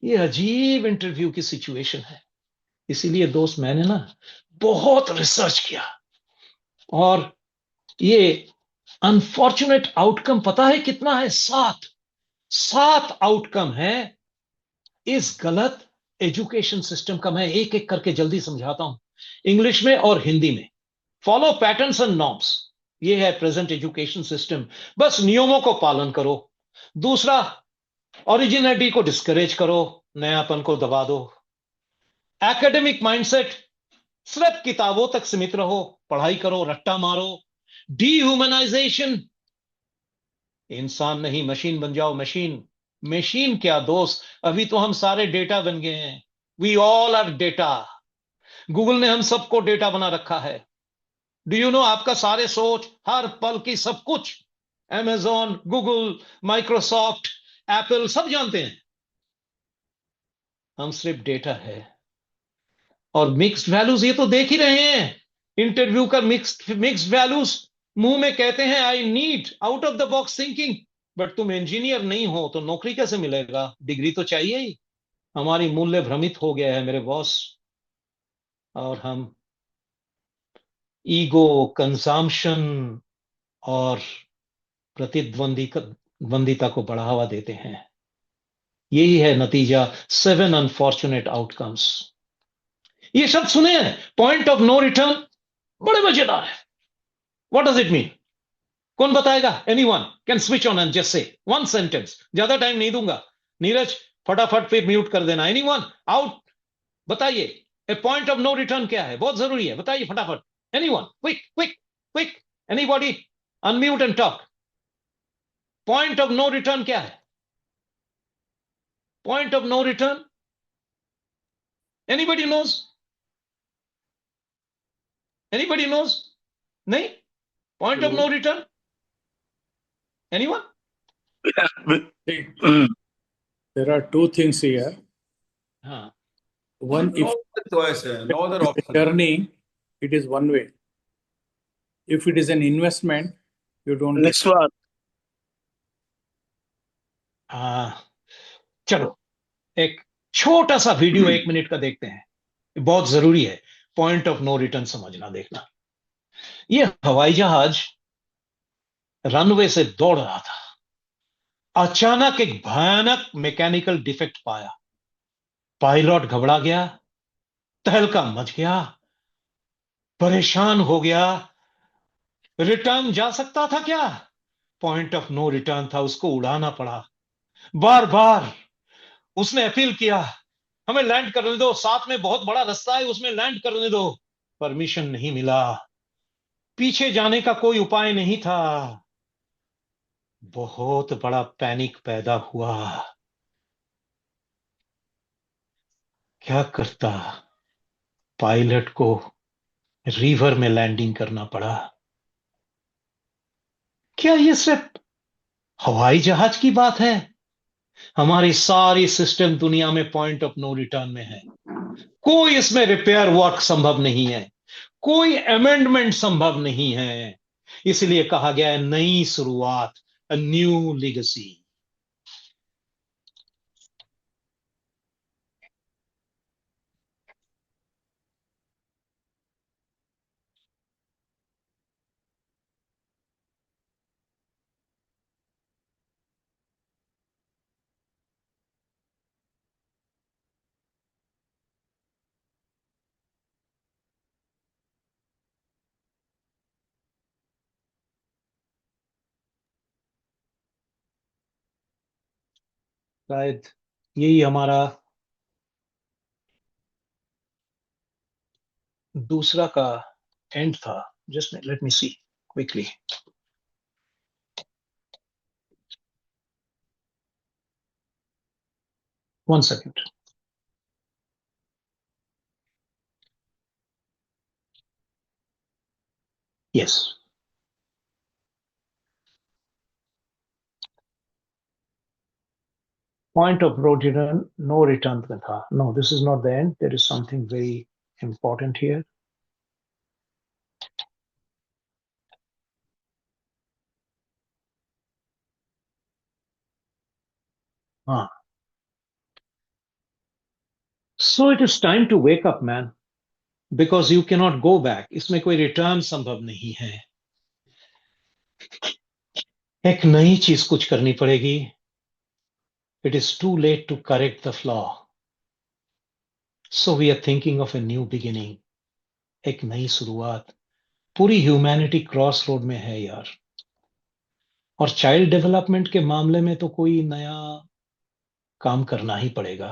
ये अजीब इंटरव्यू की सिचुएशन है। इसीलिए दोस्त, मैंने ना बहुत रिसर्च किया और ये अनफॉर्चुनेट आउटकम पता है कितना है? 7 आउटकम है इस गलत एजुकेशन सिस्टम का। मैं एक एक करके जल्दी समझाता हूं, इंग्लिश में और हिंदी में। फॉलो पैटर्न्स एंड नॉर्म्स, ये है प्रेजेंट एजुकेशन सिस्टम। बस नियमों को पालन करो, दूसरा, ओरिजिनलिटी को डिस्करेज करो, नयापन को दबा दो। एकेडमिक माइंडसेट, सिर्फ किताबों तक सीमित रहो, पढ़ाई करो, रट्टा मारो। डीह्यूमनाइजेशन, इंसान नहीं मशीन बन जाओ। मशीन मशीन क्या दोस्त, अभी तो हम सारे डेटा बन गए हैं। We all are data. Google ने हम सबको डेटा बना रखा है। डू यू नो, आपका सारे सोच, हर पल की सब कुछ, Amazon, गूगल, माइक्रोसॉफ्ट, एप्पल, सब जानते हैं। हम सिर्फ डेटा है। और मिक्स्ड वैल्यूज ये तो देख ही रहे हैं। इंटरव्यू का मिक्स्ड वैल्यूज, मुंह में कहते हैं I need out of the box thinking, but तुम इंजीनियर नहीं हो तो नौकरी कैसे मिलेगा? डिग्री तो चाहिए ही। हमारी मूल्य भ्रमित हो गया है मेरे बॉस, और हम ईगो, कंजम्पशन और प्रतिद्वंदिता को बढ़ावा देते हैं। यही है नतीजा, 7 अनफॉर्चुनेट आउटकम्स। ये सब सुने हैं, पॉइंट ऑफ नो रिटर्न, बड़े मजेदार है। What does it mean? कौन बताएगा? Anyone can switch on and just say one sentence. ज्यादा टाइम नहीं दूंगा, नीरज फटाफट फिर म्यूट कर देना। एनीवन आउट, बताइए a point of no return क्या है? बहुत जरूरी है, बताइए फटाफट। Anyone, quick quick quick, anybody, unmute and talk. Point of no return क्या है? Point of no return, anybody knows? Anybody knows? नहीं? Point of no return, anyone? See, there are two things here. हाँ, One, if No other choice, no other the option. journey, it is one way. If it is an investment, you don't. Next one. चलो एक छोटा सा video 1 minute का देखते हैं, बहुत जरूरी है पॉइंट ऑफ नो रिटर्न समझना, देखना। ये हवाई जहाज रनवे से दौड़ रहा था, अचानक एक भयानक मैकेनिकल डिफेक्ट पाया। पायलट घबरा गया, तहलका मच गया, परेशान हो गया। रिटर्न जा सकता था क्या? पॉइंट ऑफ नो रिटर्न था, उसको उड़ाना पड़ा। बार बार उसने अपील किया, हमें लैंड करने दो, साथ में बहुत बड़ा रास्ता है, उसमें लैंड करने दो। परमिशन नहीं मिला, पीछे जाने का कोई उपाय नहीं था। बहुत बड़ा पैनिक पैदा हुआ। क्या करता? पायलट को रिवर में लैंडिंग करना पड़ा। क्या ये सिर्फ हवाई जहाज की बात है? हमारी सारी सिस्टम दुनिया में पॉइंट ऑफ नो रिटर्न में है। कोई इसमें रिपेयर वर्क संभव नहीं है, कोई अमेंडमेंट संभव नहीं है। इसलिए कहा गया है नई शुरुआत, अ न्यू लीगेसी। शायद यही हमारा दूसरा का एंड था। Just let me C quickly. One second. Yes. Point of no return का था. No, this is not the end. There is something very important here. So it is time to wake up, man, because you cannot go back. इसमें कोई return संभव नहीं है। एक नई चीज कुछ करनी पड़ेगी। It is too late to correct the flaw. So we are thinking of a new beginning. एक नई शुरुआत। पूरी ह्यूमैनिटी क्रॉस रोड में है यार। और चाइल्ड डेवलपमेंट के मामले में तो कोई नया काम करना ही पड़ेगा,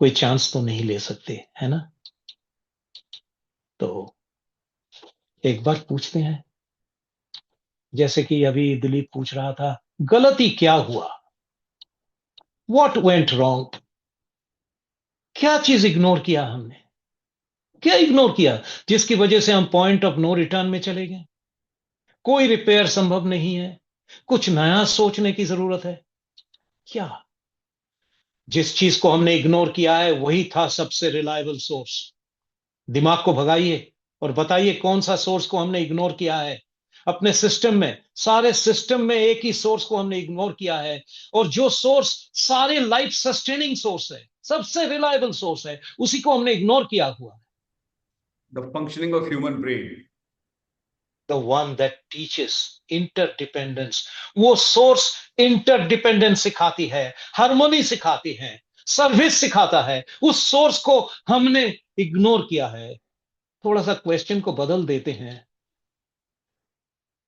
कोई चांस तो नहीं ले सकते, है ना। तो एक बार पूछते हैं, जैसे कि अभी दिलीप पूछ रहा था, गलती क्या हुआ, व्हाट वेंट रॉन्ग, क्या चीज इग्नोर किया हमने, क्या इग्नोर किया जिसकी वजह से हम पॉइंट ऑफ नो रिटर्न में चले गए। कोई रिपेयर संभव नहीं है, कुछ नया सोचने की जरूरत है। क्या जिस चीज को हमने इग्नोर किया है वही था सबसे रिलायबल सोर्स। दिमाग को भगाइए और बताइए कौन सा सोर्स को हमने इग्नोर किया है अपने सिस्टम में। सारे सिस्टम में एक ही सोर्स को हमने इग्नोर किया है, और जो सोर्स सारे लाइफ सस्टेनिंग सोर्स है, सबसे रिलायबल सोर्स है, उसी को हमने इग्नोर किया हुआ है। The functioning of human brain. The one that teaches interdependence, वो सोर्स इंटरडिपेंडेंस सिखाती है, हार्मोनी सिखाती है, सर्विस सिखाता है, उस सोर्स को हमने इग्नोर किया है। थोड़ा सा क्वेश्चन को बदल देते हैं,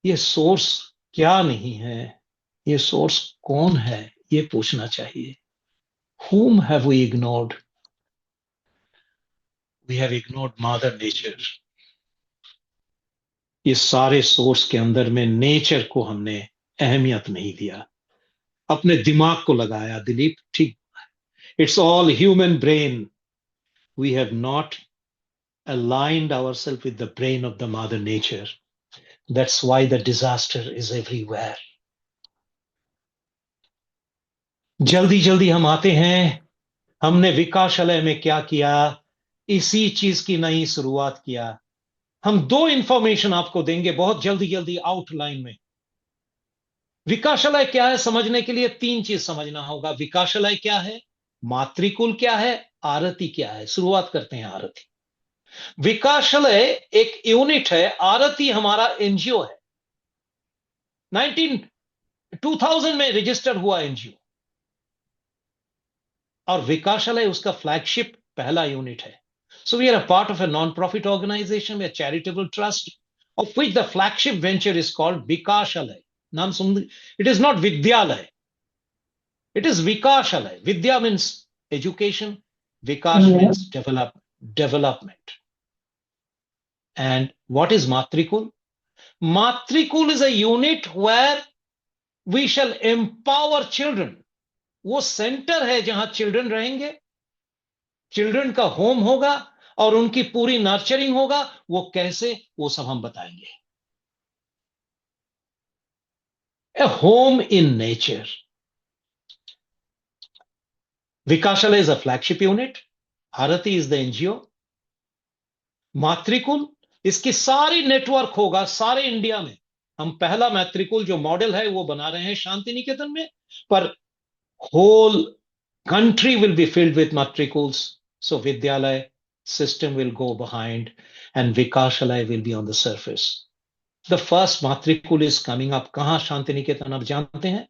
ये सोर्स क्या नहीं है, ये सोर्स कौन है, ये पूछना चाहिए। whom have we ignored? We have ignored mother nature. ये सारे सोर्स के अंदर में नेचर को हमने अहमियत नहीं दिया, अपने दिमाग को लगाया। दिलीप ठीक, it's all human brain, we have not aligned ourselves with the brain of the mother nature. That's why the disaster is everywhere. जल्दी जल्दी हम आते हैं, हमने विकासालय में क्या किया, इसी चीज की नई शुरुआत किया। हम दो इंफॉर्मेशन आपको देंगे बहुत जल्दी जल्दी आउटलाइन में। विकासालय क्या है समझने के लिए तीन चीज समझना होगा। विकासालय क्या है, मातृकुल क्या है, आरती क्या है। शुरुआत करते हैं आरती। विकासालय एक यूनिट है, आरती हमारा एनजीओ है। 2000 में रजिस्टर हुआ एनजीओ, और विकासालय उसका फ्लैगशिप पहला यूनिट है। So we are a part of a non-profit organization, we are a charitable trust, of which the flagship venture is called Vikashalay. नाम सुन, it is not Vidyalay, it is Vikashalay. Vidya means education, Vikas means development. And what is Matrikul? Matrikul is a unit where we shall empower children. वो centre है जहां children रहेंगे, children का home होगा, और उनकी पूरी नर्चरिंग होगा। वो कैसे, वो सब हम बताएंगे। A home in nature. Vikasalaya is a flagship unit, Bharati is the NGO, Matrikul इसकी सारी नेटवर्क होगा सारे इंडिया में। हम पहला मातृकुल जो मॉडल है वो बना रहे हैं शांति निकेतन में, पर whole country will be filled with matrikuls. So Vidyalaya system will go behind and Vikashalaya will be on the surface. The first matrikul is coming up. कहां शांति निकेतन आप जानते हैं?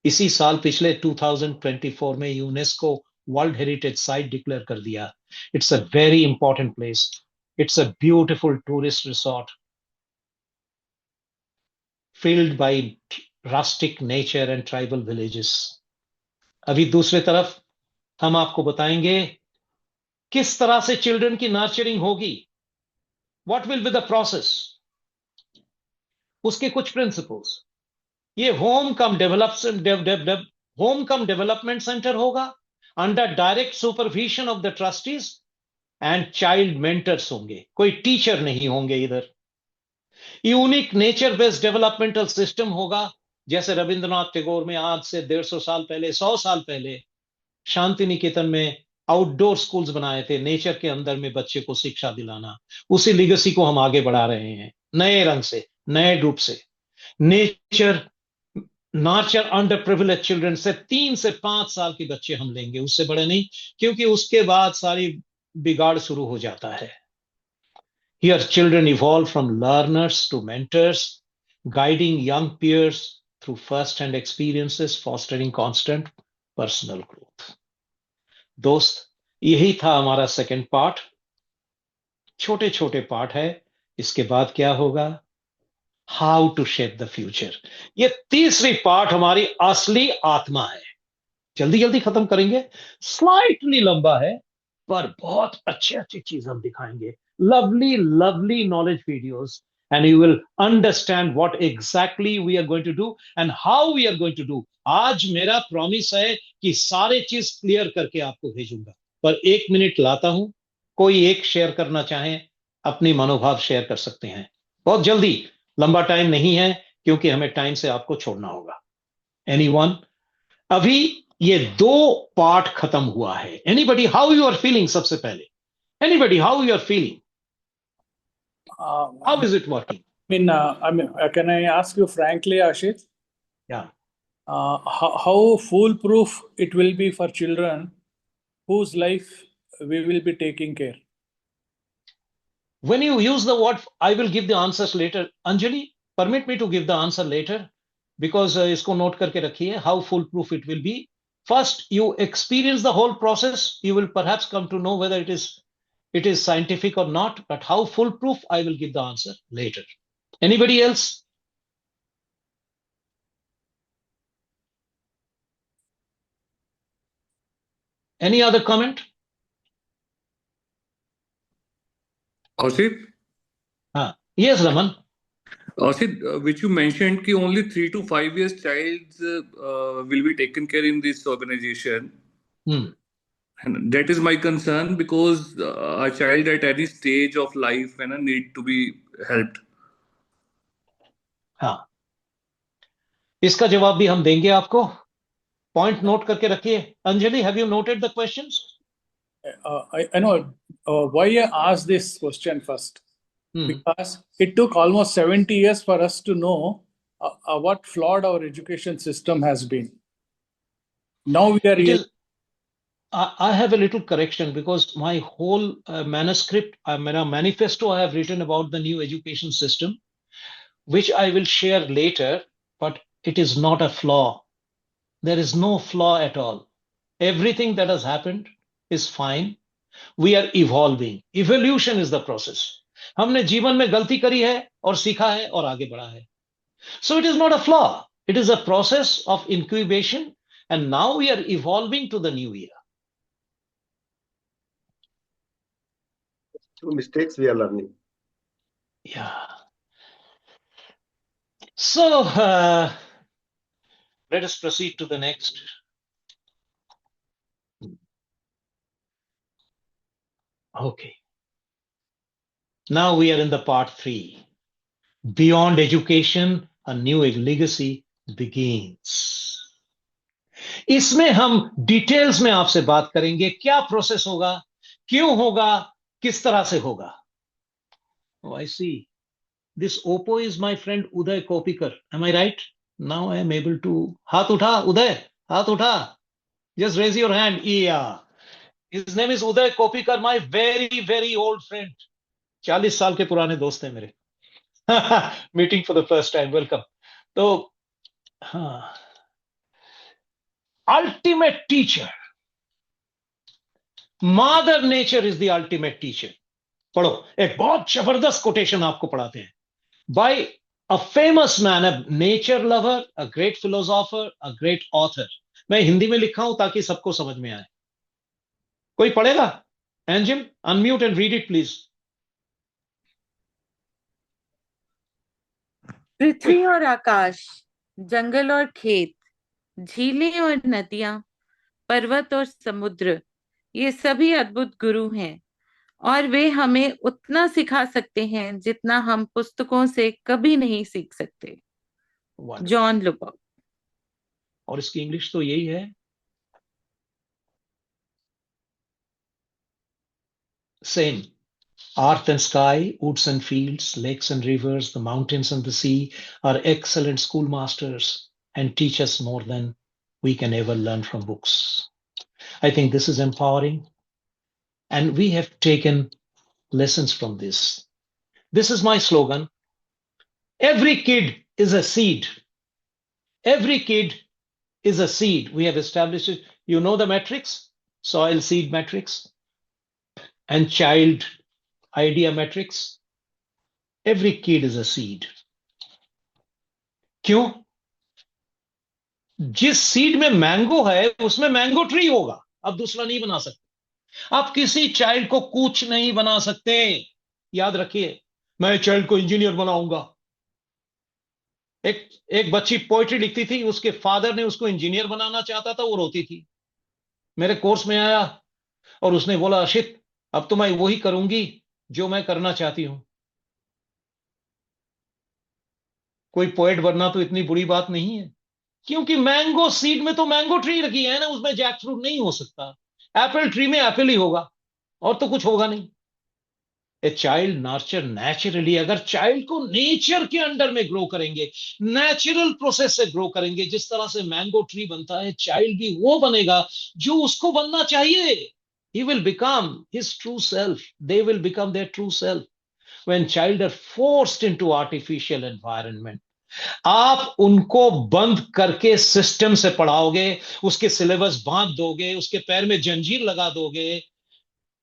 इसी साल पिछले 2024 में UNESCO world heritage site declare कर दिया। It's a very important place. It's a beautiful tourist resort filled by rustic nature and tribal villages. अभी दूसरे तरफ हम आपको बताएंगे किस तरह से चिल्ड्रन की नर्चरिंग होगी, what will be the process, उसके कुछ प्रिंसिपल्स। ये होम कम डेवलपमेंट सेंटर होगा under direct supervision of the trustees and child mentors होंगे, कोई टीचर नहीं होंगे इधर। Unique nature based developmental system होगा, जैसे रविंद्रनाथ टैगोर में आज से 150 साल पहले, 100 साल पहले शांति निकेतन में आउटडोर स्कूल्स बनाए थे, नेचर के अंदर में बच्चे को शिक्षा दिलाना। उसी लिगेसी को हम आगे बढ़ा रहे हैं नए रंग से, नए रूप से। नेचर नार्चर अंडर प्रिविलेज चिल्ड्रन से 3 से 5 साल के बच्चे हम लेंगे, उससे बड़े नहीं, क्योंकि उसके बाद सारी बिगाड़ शुरू हो जाता है। Here children evolve from learners to mentors, guiding young peers through first-hand experiences, fostering constant personal growth. दोस्त, यही था हमारा सेकंड पार्ट। छोटे छोटे पार्ट है, इसके बाद क्या होगा, how to shape the future. ये तीसरी पार्ट हमारी असली आत्मा है। जल्दी जल्दी खत्म करेंगे, स्लाइटली लंबा है पर बहुत अच्छे अच्छी चीज हम दिखाएंगे। Lovely lovely knowledge videos, and you will understand what exactly we are going to do and how we are going to do. आज मेरा प्रॉमिस है कि सारे चीज क्लियर करके आपको भेजूंगा, पर 1 मिनट लाता हूं। कोई एक शेयर करना चाहे, अपनी मनोभाव शेयर कर सकते हैं बहुत जल्दी। लंबा टाइम नहीं है क्योंकि हमें टाइम से आपको छोड़ना होगा। एनीवन? अभी ये 2 पार्ट खत्म हुआ है। Anybody how you are feeling? सबसे पहले anybody how you are feeling? How is it working? Can I ask you frankly, Ashit, या how foolproof it will be for children whose life we will be taking care? when you use the word, I will give the answers later. Anjali, permit me to give the answer later, because isko note karke rakhiye how foolproof it will be. First you experience the whole process, you will perhaps come to know whether it is scientific or not, but how foolproof, I will give the answer later. Anybody else? Any other comment? Ashit, Yes, Raman. Ashit, which you mentioned कि only 3 to 5 years childs will be taken care in this organization. And that is my concern because a child at any stage of life need to be helped. हाँ, इसका जवाब भी हम देंगे आपको। Point note करके रखिए। Anjali, have you noted the questions? I know why I asked this question first. Because it took almost 70 years for us to know what flawed our education system has been. Now we are here. I have a little correction, because my whole manuscript, my manifesto I have written about the new education system, which I will share later, but it is not a flaw. There is no flaw at all. Everything that has happened is fine. We are evolving. Evolution is the process. हमने जीवन में गलती करी है और सीखा है और आगे बढ़ा है. So it is not a flaw. It is a process of incubation, and now we are evolving to the new era. Through mistakes, we are learning. Yeah. So let us proceed to the next. Okay. Now we are in the part 3. Beyond education, a new legacy begins. इसमें हम details में आपसे बात करेंगे, क्या process होगा, क्यों होगा, किस तरह से होगा. Oh, I see. This Oppo is my friend Uday Kopikar. Am I right? Now I am able to. हाथ उठा Uday, हाथ उठा. Just raise your hand. Yeah. His name is Uday Kopikar, my very, very old friend. 40 साल के पुराने दोस्त हैं मेरे. Meeting for the first time. Welcome. तो हाँ, ultimate teacher. Mother nature is the ultimate teacher. पढ़ो, एक बहुत जबरदस्त कोटेशन आपको पढ़ाते हैं. By a famous man, a nature lover, a great philosopher, a great author. मैं हिंदी में लिखा हूं ताकि सबको समझ में आए. कोई पढ़ेगा? Angel, unmute and read it, please. पृथ्वी और आकाश, जंगल और खेत, झीलें और नदियां, पर्वत और समुद्र, ये सभी अद्भुत गुरु हैं, और वे हमें उतना सिखा सकते हैं जितना हम पुस्तकों से कभी नहीं सीख सकते. John Lubbock. और इसकी इंग्लिश तो यही है. Same. Earth and sky, woods and fields, lakes and rivers, the mountains and the sea are excellent schoolmasters and teach us more than we can ever learn from books. I think this is empowering, and we have taken lessons from this. This is my slogan. Every kid is a seed. Every kid is a seed. We have established it. You know the matrix, soil seed matrix and child idea matrix. Every kid is a seed. क्यों? जिस seed में mango है उसमें mango tree होगा, आप दूसरा नहीं बना सकते। आप किसी चाइल्ड को कुछ नहीं बना सकते। याद रखिए, मैं चाइल्ड को इंजीनियर बनाऊंगा। एक एक बच्ची पोइट्री लिखती थी, उसके फादर ने उसको इंजीनियर बनाना चाहता था, वो रोती थी। मेरे कोर्स में आया और उसने बोला, अशित अब तो मैं वही करूंगी जो मैं करना चाहती हूं। कोई पोएट बनना तो इतनी बुरी बात नहीं है, क्योंकि मैंगो सीड में तो मैंगो ट्री रखी है ना, उसमें जैक फ्रूट नहीं हो सकता। एप्पल ट्री में एप्पल ही होगा, और तो कुछ होगा नहीं। ए चाइल्ड नर्चर नेचुरली, अगर चाइल्ड को नेचर के अंडर में ग्रो करेंगे, नेचुरल प्रोसेस से ग्रो करेंगे, जिस तरह से मैंगो ट्री बनता है, चाइल्ड भी वो बनेगा जो उसको बनना चाहिए। he will become his true self, they will become their true self when child are forced into artificial environment। आप उनको बंद करके सिस्टम से पढ़ाओगे, उसके सिलेबस बांध दोगे, उसके पैर में जंजीर लगा दोगे,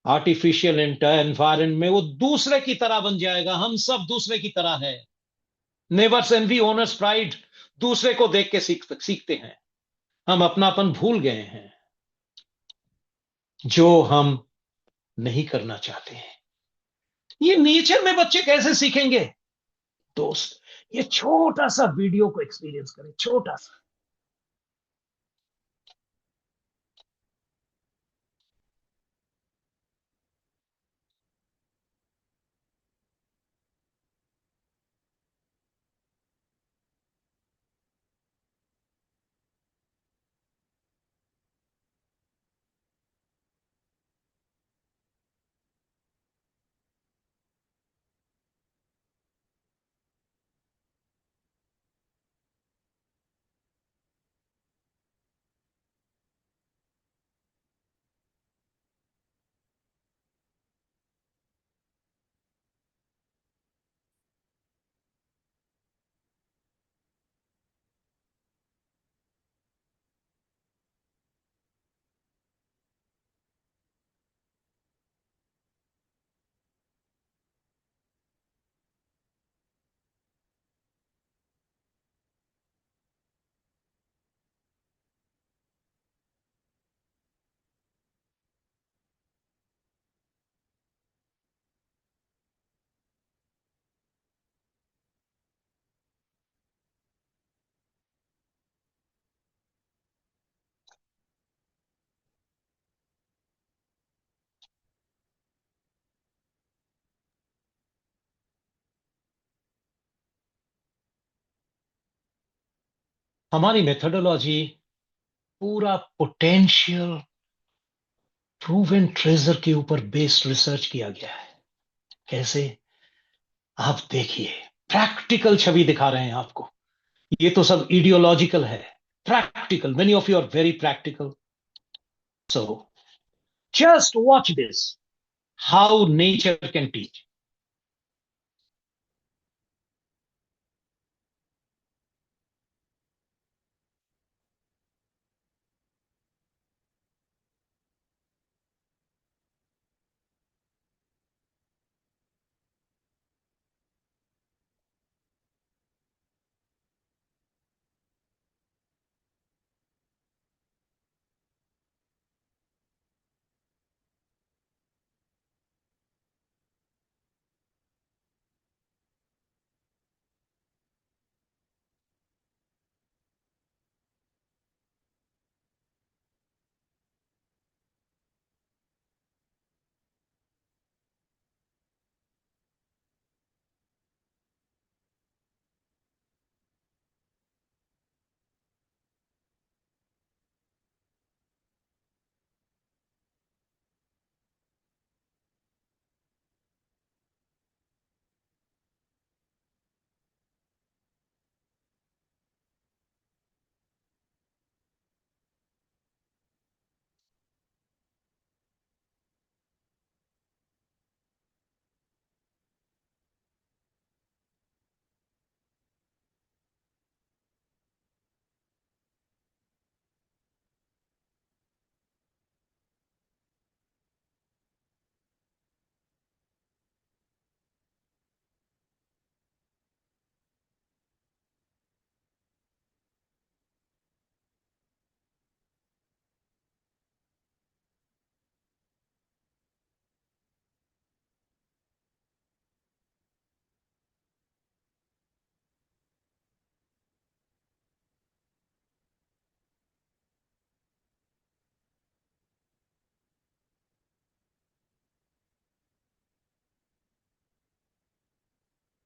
आर्टिफिशियल एनवायरमेंट में वो दूसरे की तरह बन जाएगा। हम सब दूसरे की तरह है। नेवर्स एनवी ओनर्स प्राइड, दूसरे को देख के सीखते हैं। हम अपनापन भूल गए हैं, जो हम नहीं करना चाहते हैं। ये नेचर में बच्चे कैसे सीखेंगे? दोस्त, ये छोटा सा वीडियो को एक्सपीरियंस करें, छोटा सा। हमारी मेथोडोलॉजी पूरा पोटेंशियल प्रूवन ट्रेजर के ऊपर बेस्ड रिसर्च किया गया है। कैसे? आप देखिए, प्रैक्टिकल छवि दिखा रहे हैं आपको। ये तो सब इडियोलॉजिकल है। Practical, many of you are very practical. So just watch this, how nature can teach.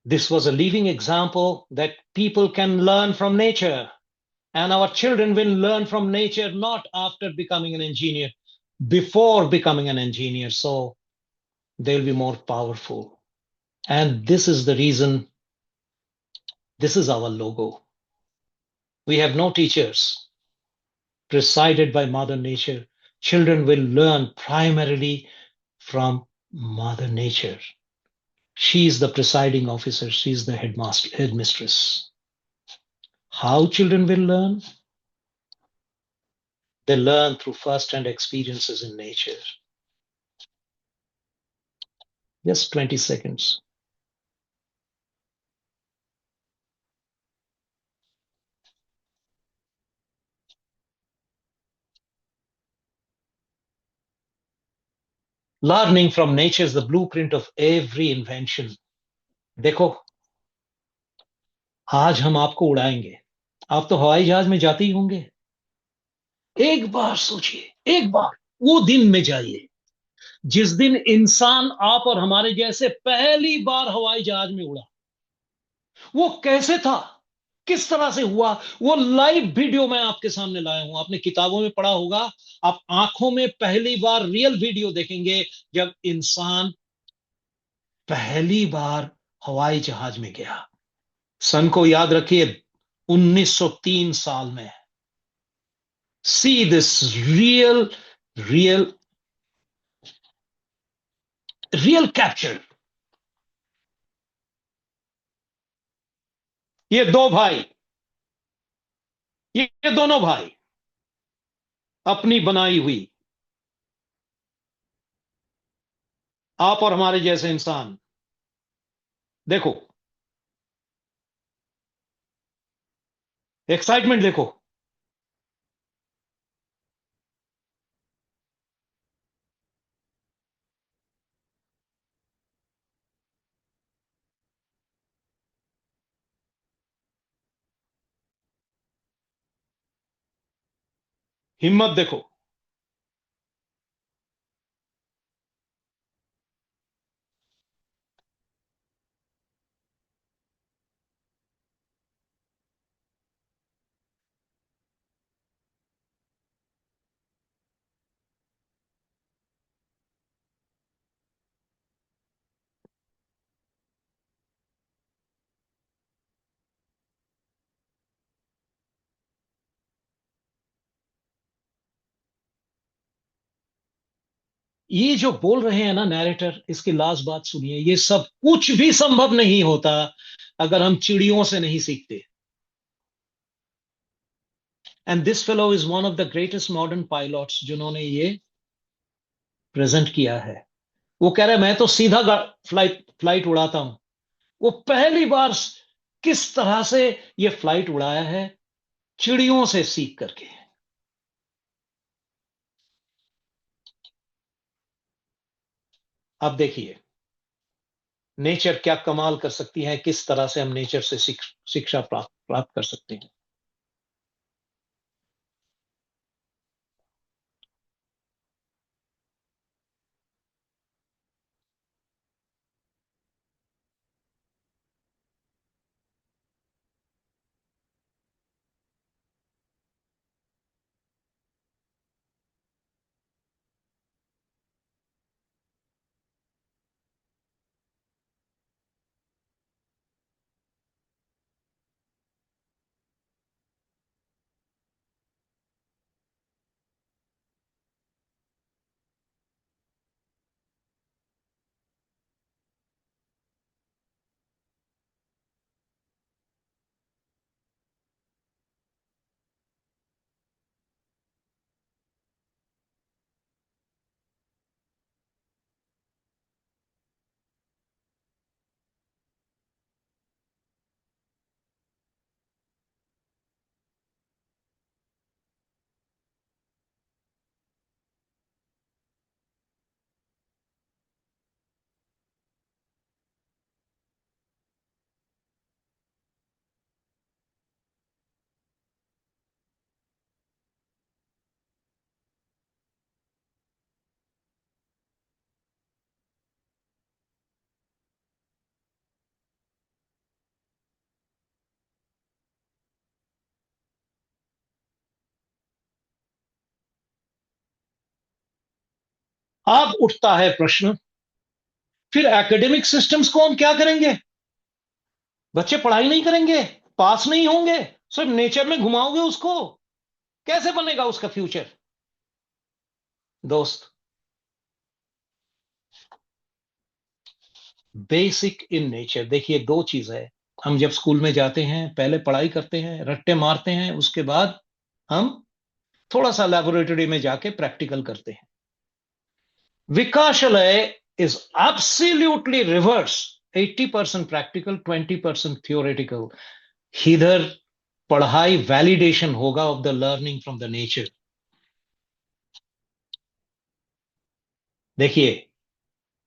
This was a living example that people can learn from nature. And our children will learn from nature, not after becoming an engineer, before becoming an engineer. So they'll be more powerful. And this is the reason, this is our logo. We have no teachers, presided by Mother Nature. Children will learn primarily from Mother Nature. She is the presiding officer. She is the headmistress. How children will learn? They learn through first-hand experiences in nature. Just 20 seconds. Learning from nature is the blueprint of every invention. देखो, आज हम आपको उड़ाएंगे. आप तो हवाई जहाज में जाते ही होंगे. एक बार सोचिए, एक बार वो दिन में जाइए जिस दिन इंसान आप और हमारे जैसे पहली बार हवाई जहाज में उड़ा. वो कैसे था, किस तरह से हुआ, वो लाइव वीडियो मैं आपके सामने लाया हूं. आपने किताबों में पढ़ा होगा, आप आंखों में पहली बार रियल वीडियो देखेंगे जब इंसान पहली बार हवाई जहाज में गया. सन को याद रखिए, 1903 साल में. See this real real real capture. ये दो भाई, ये दोनों भाई अपनी बनाई हुई, आप और हमारे जैसे इंसान. देखो, एक्साइटमेंट देखो. हिम्मत देखो. ये जो बोल रहे हैं ना नैरेटर, इसकी लास्ट बात सुनिए. ये सब कुछ भी संभव नहीं होता अगर हम चिड़ियों से नहीं सीखते. And this fellow is one of the greatest modern pilots जिन्होंने ये प्रेजेंट किया है. वो कह रहे हैं मैं तो सीधा फ्लाइट फ्लाइट उड़ाता हूं. वो पहली बार किस तरह से ये फ्लाइट उड़ाया है, चिड़ियों से सीख करके. अब देखिए नेचर क्या कमाल कर सकती है, किस तरह से हम नेचर से शिक्षा प्राप्त कर सकते हैं. अब उठता है प्रश्न, फिर एकेडमिक सिस्टम्स को हम क्या करेंगे? बच्चे पढ़ाई नहीं करेंगे, पास नहीं होंगे, सिर्फ नेचर में घुमाओगे उसको, कैसे बनेगा उसका फ्यूचर? दोस्त, बेसिक इन नेचर देखिए, दो चीज है। हम जब स्कूल में जाते हैं, पहले पढ़ाई करते हैं, रट्टे मारते हैं, उसके बाद हम थोड़ा सा लेबोरेटरी में जाके प्रैक्टिकल करते हैं। Vikasalaya is absolutely reverse, 80% practical, 20% theoretical. इधर पढ़ाई वैलिडेशन होगा of the learning from the nature. देखिए,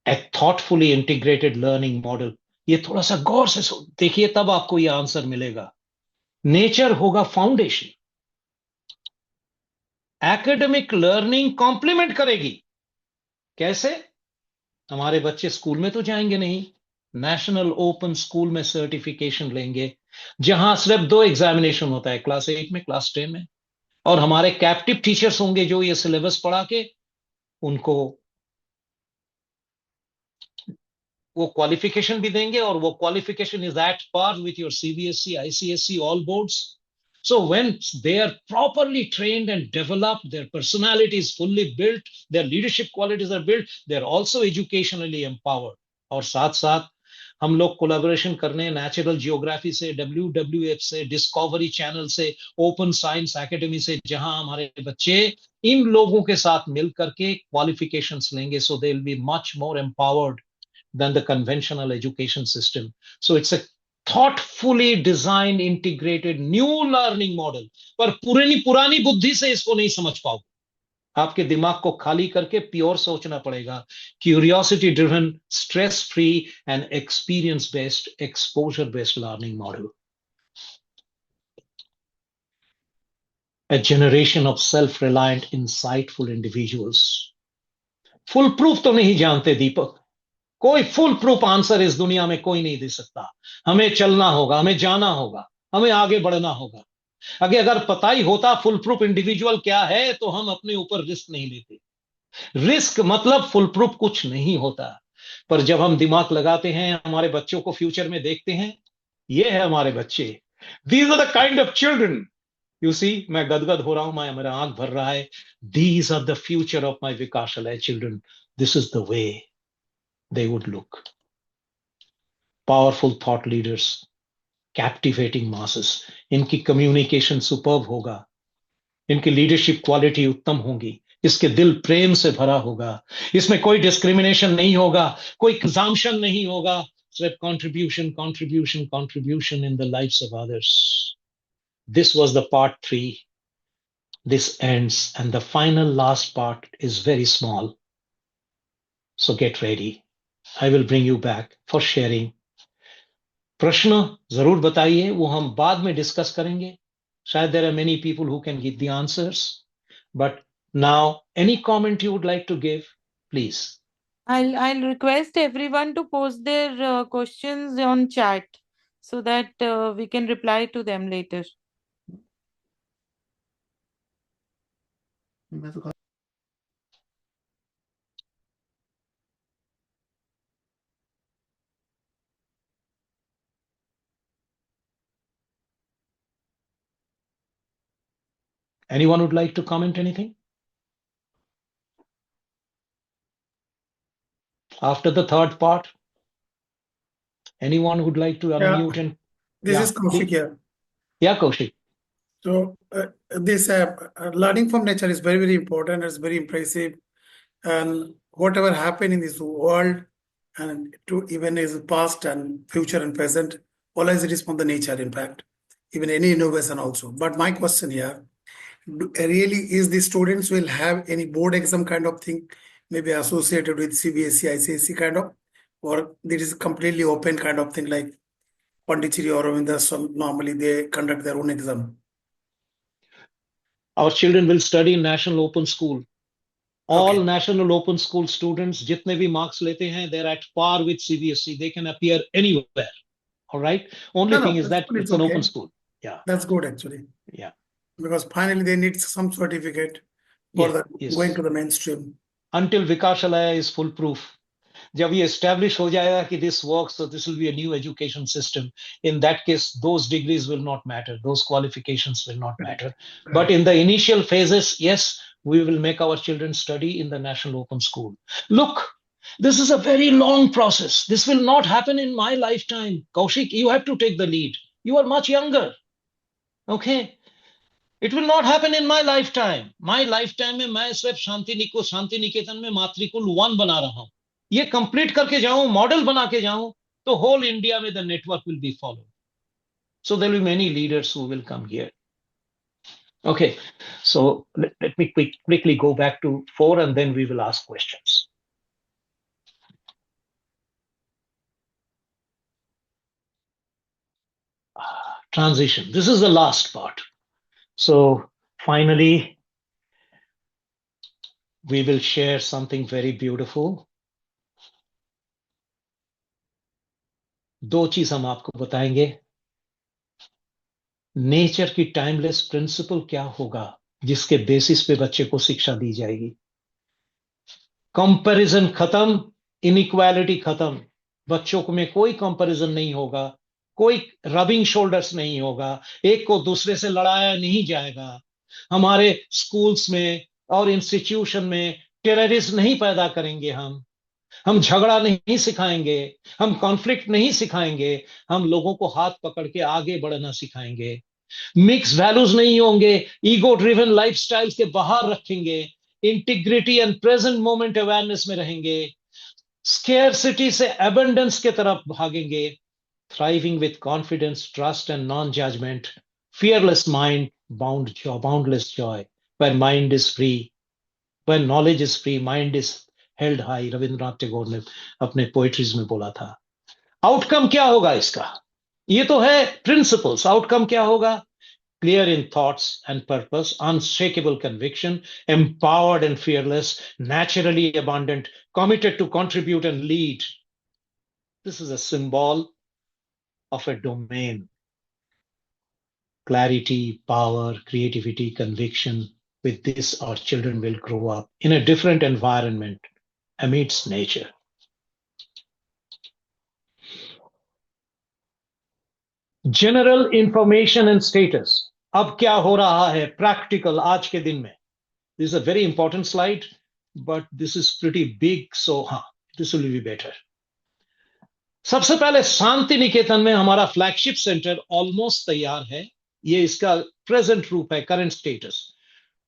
a thoughtfully integrated learning model, ये थोड़ा सा गौर से देखिए, तब आपको ये आंसर मिलेगा। नेचर होगा फाउंडेशन, एकेडमिक लर्निंग कॉम्प्लीमेंट करेगी। कैसे? हमारे बच्चे स्कूल में तो जाएंगे नहीं, नेशनल ओपन स्कूल में सर्टिफिकेशन लेंगे, जहां सिर्फ 2 एग्जामिनेशन होता है, क्लास 8 में, क्लास 10 में, और हमारे कैप्टिव टीचर्स होंगे जो ये सिलेबस पढ़ा के उनको वो क्वालिफिकेशन भी देंगे, और वो qualification is at par with your CBSE, ICSE, all boards. So when they are properly trained and developed, their personality is fully built, their leadership qualities are built, they are also educationally empowered. और साथ साथ हम लोग collaboration करने natural geography से, WWF से, discovery channel से, open science academy से, जहां हमारे बच्चे इन लोगों के साथ मिल करके क्वालिफिकेशंस लेंगे, so they will be much more empowered than the conventional education system. So it's a thoughtfully designed, integrated, new learning model. पर पुरानी बुद्धि से इसको नहीं समझ पाओ। आपके दिमाग को खाली करके प्योर सोचना पड़ेगा। Curiosity driven, stress free and experience based, exposure based learning model. A generation of self-reliant, insightful individuals. Full proof तो नहीं जानते दीपक, कोई फुल प्रूफ आंसर इस दुनिया में कोई नहीं दे सकता। हमें चलना होगा, हमें जाना होगा, हमें आगे बढ़ना होगा। अगर पता ही होता फुल प्रूफ इंडिविजुअल क्या है, तो हम अपने ऊपर रिस्क नहीं लेते। रिस्क मतलब फुल प्रूफ कुछ नहीं होता। पर जब हम दिमाग लगाते हैं, हमारे बच्चों को फ्यूचर में देखते हैं, ये है हमारे बच्चे। These are the kind of children, you see, मैं गदगद हो रहा हूं, मेरा आंख भर रहा है। These are the future of my Vikasalaya children, this is the way they would look. Powerful thought leaders, captivating masses. इनकी कम्युनिकेशन सुपर्ब होगा, इनकी लीडरशिप क्वालिटी उत्तम होगी, इसके दिल प्रेम से भरा होगा, इसमें कोई डिस्क्रिमिनेशन नहीं होगा, कोई कंजम्पशन नहीं होगा, सिर्फ contribution, contribution, contribution in the lives of others. This was the part 3. This ends, and the final last part is very small. So get ready. I will bring you back for sharing. प्रश्न जरूर बताइए, वो हम बाद में discuss करेंगे. शायद there are many people who can give the answers, but now any comment you would like to give, please. I'll request everyone to post their questions on chat so that we can reply to them later. Anyone would like to comment anything? After the third part, anyone would like to unmute and... This is Kaushik here. Yeah, Kaushik. So this learning from nature is very, very important. It's very impressive. And whatever happened in this world, and to even is past and future and present, always it is from the nature, in fact, even any innovation also. But my question here, really is the students will have any board exam kind of thing, maybe associated with CBSE, ICSE kind of, or this is completely open kind of thing like Pondicherry or Ravinda, so normally they conduct their own exam? Our children will study in National Open School. All National Open School students, jitne bhi marks lete hain, they're at par with CBSE. They can appear anywhere. All right. Only thing is that it's an open school. Yeah. That's good actually. Yeah. Because finally they need some certificate for going to the mainstream. until Vikashalaya is foolproof. जब ये establish हो जाएगा कि this works, so this will be a new education system. In that case, those degrees will not matter. Those qualifications will not matter. But in the initial phases, yes, we will make our children study in the National Open School. Look, this is a very long process. This will not happen in my lifetime. Kaushik, you have to take the lead. You are much younger. Okay? It will not happen in my lifetime. My lifetime में मैं सिर्फ शांति निकेतन में मातृकुल 1 बना रहा हूं. ये complete करके जाऊं, मॉडल बना के जाऊं, तो होल इंडिया में the network will be followed. So there will be many leaders who will come here. Okay, so let me quickly go back to 4 and then we will ask questions. Transition. This is the last part. So finally, we will share something very beautiful. 2 चीज हम आपको बताएंगे. Nature की timeless principal क्या होगा जिसके basis पे बच्चे को शिक्षा दी जाएगी. कंपैरिजन खत्म, इनइक्वालिटी खत्म. बच्चों में कोई कंपैरिजन नहीं होगा, कोई रबिंग शोल्डर्स नहीं होगा, एक को दूसरे से लड़ाया नहीं जाएगा. हमारे स्कूल्स में और इंस्टीट्यूशन में टेररिज्म नहीं पैदा करेंगे. हम झगड़ा नहीं सिखाएंगे, हम कॉन्फ्लिक्ट नहीं सिखाएंगे, हम लोगों को हाथ पकड़ के आगे बढ़ना सिखाएंगे. मिक्स वैल्यूज नहीं होंगे, ईगो ड्रिवन लाइफस्टाइल के बाहर रखेंगे, integrity and present moment awareness में रहेंगे, स्केर्सिटी से एबंडेंस के तरफ भागेंगे, thriving with confidence, trust and non-judgment, fearless mind, boundless joy, where mind is free, when knowledge is free, mind is held high. Rabindranath Tagore ने अपने पोएट्रीज में बोला था. आउटकम क्या होगा इसका? ये तो है प्रिंसिपल्स. आउटकम क्या होगा? Clear in thoughts and purpose, unshakable conviction, empowered and fearless, naturally abundant, committed to contribute and lead. This is a symbol of a domain. Clarity, power, creativity, conviction. With this, our children will grow up in a different environment amidst nature. General information and status. अब क्या हो रहा है practical आज के दिन में? This is a very important slide, but this is pretty big, so this will be better. सबसे पहले शांति निकेतन में हमारा फ्लैगशिप सेंटर ऑलमोस्ट तैयार है. ये इसका प्रेजेंट रूप है, करंट स्टेटस.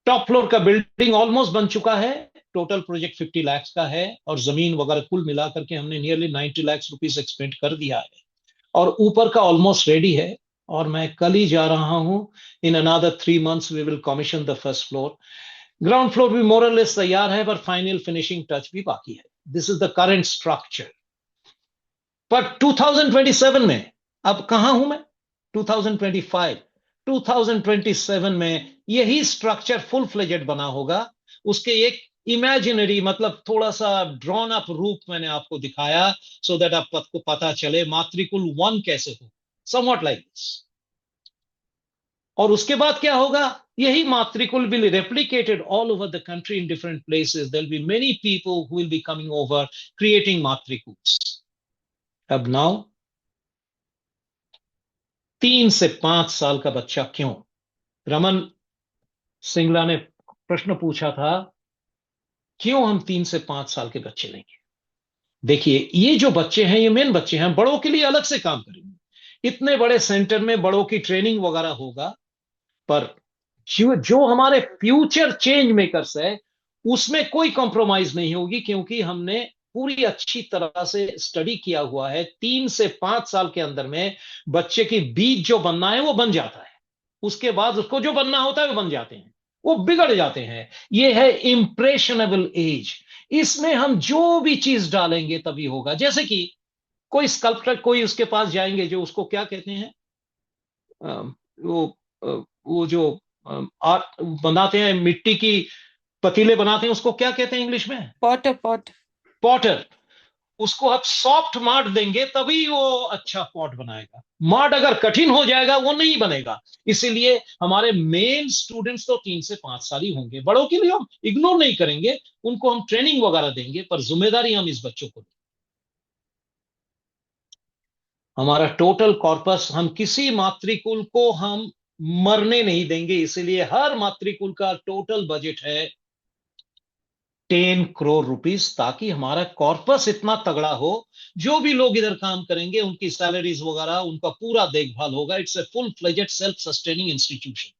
टॉप फ्लोर का बिल्डिंग ऑलमोस्ट बन चुका है. टोटल प्रोजेक्ट 50 लाख का है और जमीन वगैरह कुल मिलाकर के हमने नियरली 90 लाख रुपीस एक्सपेंड कर दिया है. और ऊपर का ऑलमोस्ट रेडी है और मैं कल ही जा रहा हूं. In another 3 months we will commission the first floor. Ground floor भी मोर और लेस तैयार है, पर फाइनल फिनिशिंग टच भी बाकी है. This is the current structure. पर 2027 में अब कहां हूं मैं? 2027 में यही स्ट्रक्चर फुल फ्लेजेड बना होगा. उसके एक इमेजिनरी मतलब थोड़ा सा ड्रॉन अप रूप मैंने आपको दिखाया, सो दैट आपको पता चले मातृकुल 1 कैसे हो, समवॉट लाइक दिस. और उसके बाद क्या होगा? यही मातृकुल will replicated all over the country in different places. There will be many people who will be coming over creating matrikuls. अब नाउ 3 से 5 साल का बच्चा क्यों? रमन सिंगला ने प्रश्न पूछा था, क्यों हम 3 से 5 साल के बच्चे लेंगे? देखिए, ये जो बच्चे हैं ये मेन बच्चे हैं. बड़ों के लिए अलग से काम करेंगे. इतने बड़े सेंटर में बड़ों की ट्रेनिंग वगैरह होगा, पर जो हमारे फ्यूचर चेंज मेकर्स है उसमें कोई कॉम्प्रोमाइज नहीं होगी, क्योंकि हमने पूरी अच्छी तरह से स्टडी किया हुआ है. 3 से 5 साल के अंदर में बच्चे की बीज जो बनना है वो बन जाता है. उसके बाद उसको जो बनना होता है वो बन जाते हैं, वो बिगड़ जाते हैं. ये है इंप्रेशनेबल एज. इसमें हम जो भी चीज डालेंगे तभी होगा. जैसे कि कोई स्कल्पचर, कोई उसके पास जाएंगे जो उसको क्या कहते हैं, वो जो आर्ट बनाते हैं, मिट्टी की पतीले बनाते हैं, उसको क्या कहते हैं इंग्लिश में? पॉटर. उसको आप सॉफ्ट माड देंगे तभी वो अच्छा पॉट बनाएगा। माड अगर कठिन हो जाएगा वो नहीं बनेगा। इसीलिए हमारे मेन स्टूडेंट्स तो 3 से 5 साल ही होंगे। बड़ों के लिए हम इग्नोर नहीं करेंगे, उनको हम ट्रेनिंग वगैरह देंगे, पर जिम्मेदारी हम इस बच्चों को देंगे। हमारा टोटल कॉर्पस, हम किसी मातृकुल को हम मरने नहीं देंगे, इसलिए हर मातृकुल का टोटल बजट है 10 करोड़ रुपीस, ताकि हमारा कॉर्पस इतना तगड़ा हो, जो भी लोग इधर काम करेंगे उनकी सैलरीज वगैरह उनका पूरा देखभाल होगा। It's a full fledged self sustaining institution.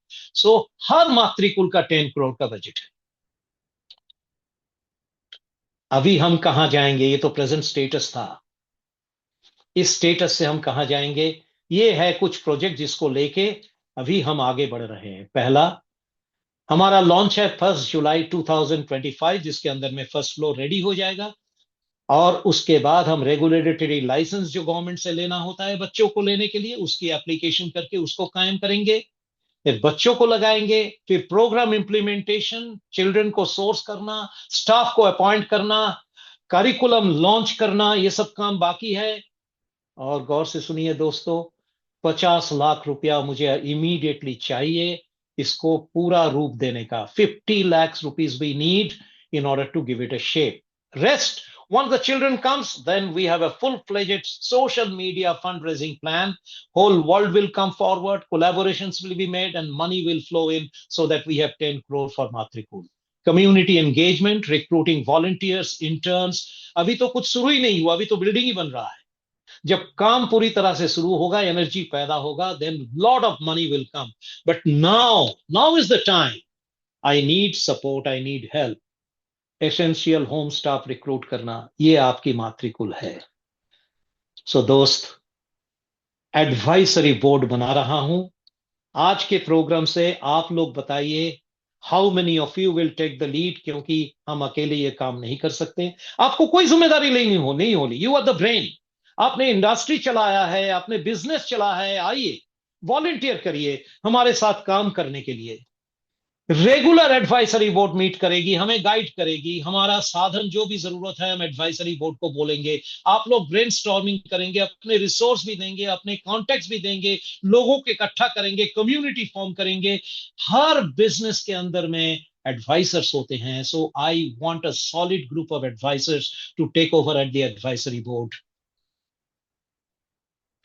So हर मातृकुल का 10 करोड़ का बजट है। अभी हम कहां जाएंगे, ये तो प्रेजेंट स्टेटस था। इस स्टेटस से हम कहां जाएंगे, ये है कुछ प्रोजेक्ट जिसको लेके अभी हम आगे बढ़ रहे हैं। पहला हमारा लॉन्च है 1 जुलाई 2025, जिसके अंदर में फर्स्ट फ्लोर रेडी हो जाएगा, और उसके बाद हम रेगुलेटरी लाइसेंस जो गवर्नमेंट से लेना होता है बच्चों को लेने के लिए, उसकी एप्लीकेशन करके उसको कायम करेंगे, फिर बच्चों को लगाएंगे, फिर प्रोग्राम इंप्लीमेंटेशन, चिल्ड्रन को सोर्स करना, स्टाफ को अपॉइंट करना, करिकुलम लॉन्च करना, ये सब काम बाकी है। और गौर से सुनिए दोस्तों, 50 लाख रुपया मुझे इमीडिएटली चाहिए इसको पूरा रूप देने का। 50 lakhs rupees we need in order to give it a shape. Rest, once the children comes, then we have a full-fledged social media fundraising plan. Whole world will come forward, collaborations will be made, and money will flow in so that we have 10 crore for Matrikul. Community engagement, recruiting volunteers, interns. अभी तो कुछ शुरू ही नहीं हुआ, अभी तो building ही बन रहा है। जब काम पूरी तरह से शुरू होगा, एनर्जी पैदा होगा, then lot of money will come. But now is the time. I need support, I need help. Essential home staff recruit करना, ये आपकी मातृकुल है। सो दोस्त, एडवाइजरी बोर्ड बना रहा हूं। आज के प्रोग्राम से आप लोग बताइए how many of you will take the lead, क्योंकि हम अकेले ये काम नहीं कर सकते। आपको कोई जिम्मेदारी नहीं होनी। You are the brain. आपने इंडस्ट्री चलाया है, आपने बिजनेस चला है, आइए वॉलंटियर करिए हमारे साथ काम करने के लिए। रेगुलर एडवाइजरी बोर्ड मीट करेगी, हमें गाइड करेगी, हमारा साधन जो भी जरूरत है हम एडवाइजरी बोर्ड को बोलेंगे। आप लोग ब्रेनस्टॉर्मिंग करेंगे, अपने रिसोर्स भी देंगे, अपने कॉन्टेक्ट्स भी देंगे, लोगों को इकट्ठा करेंगे, कम्युनिटी फॉर्म करेंगे। हर बिजनेस के अंदर में एडवाइजर्स होते हैं। So I want a solid group of advisors to take over at the advisory board.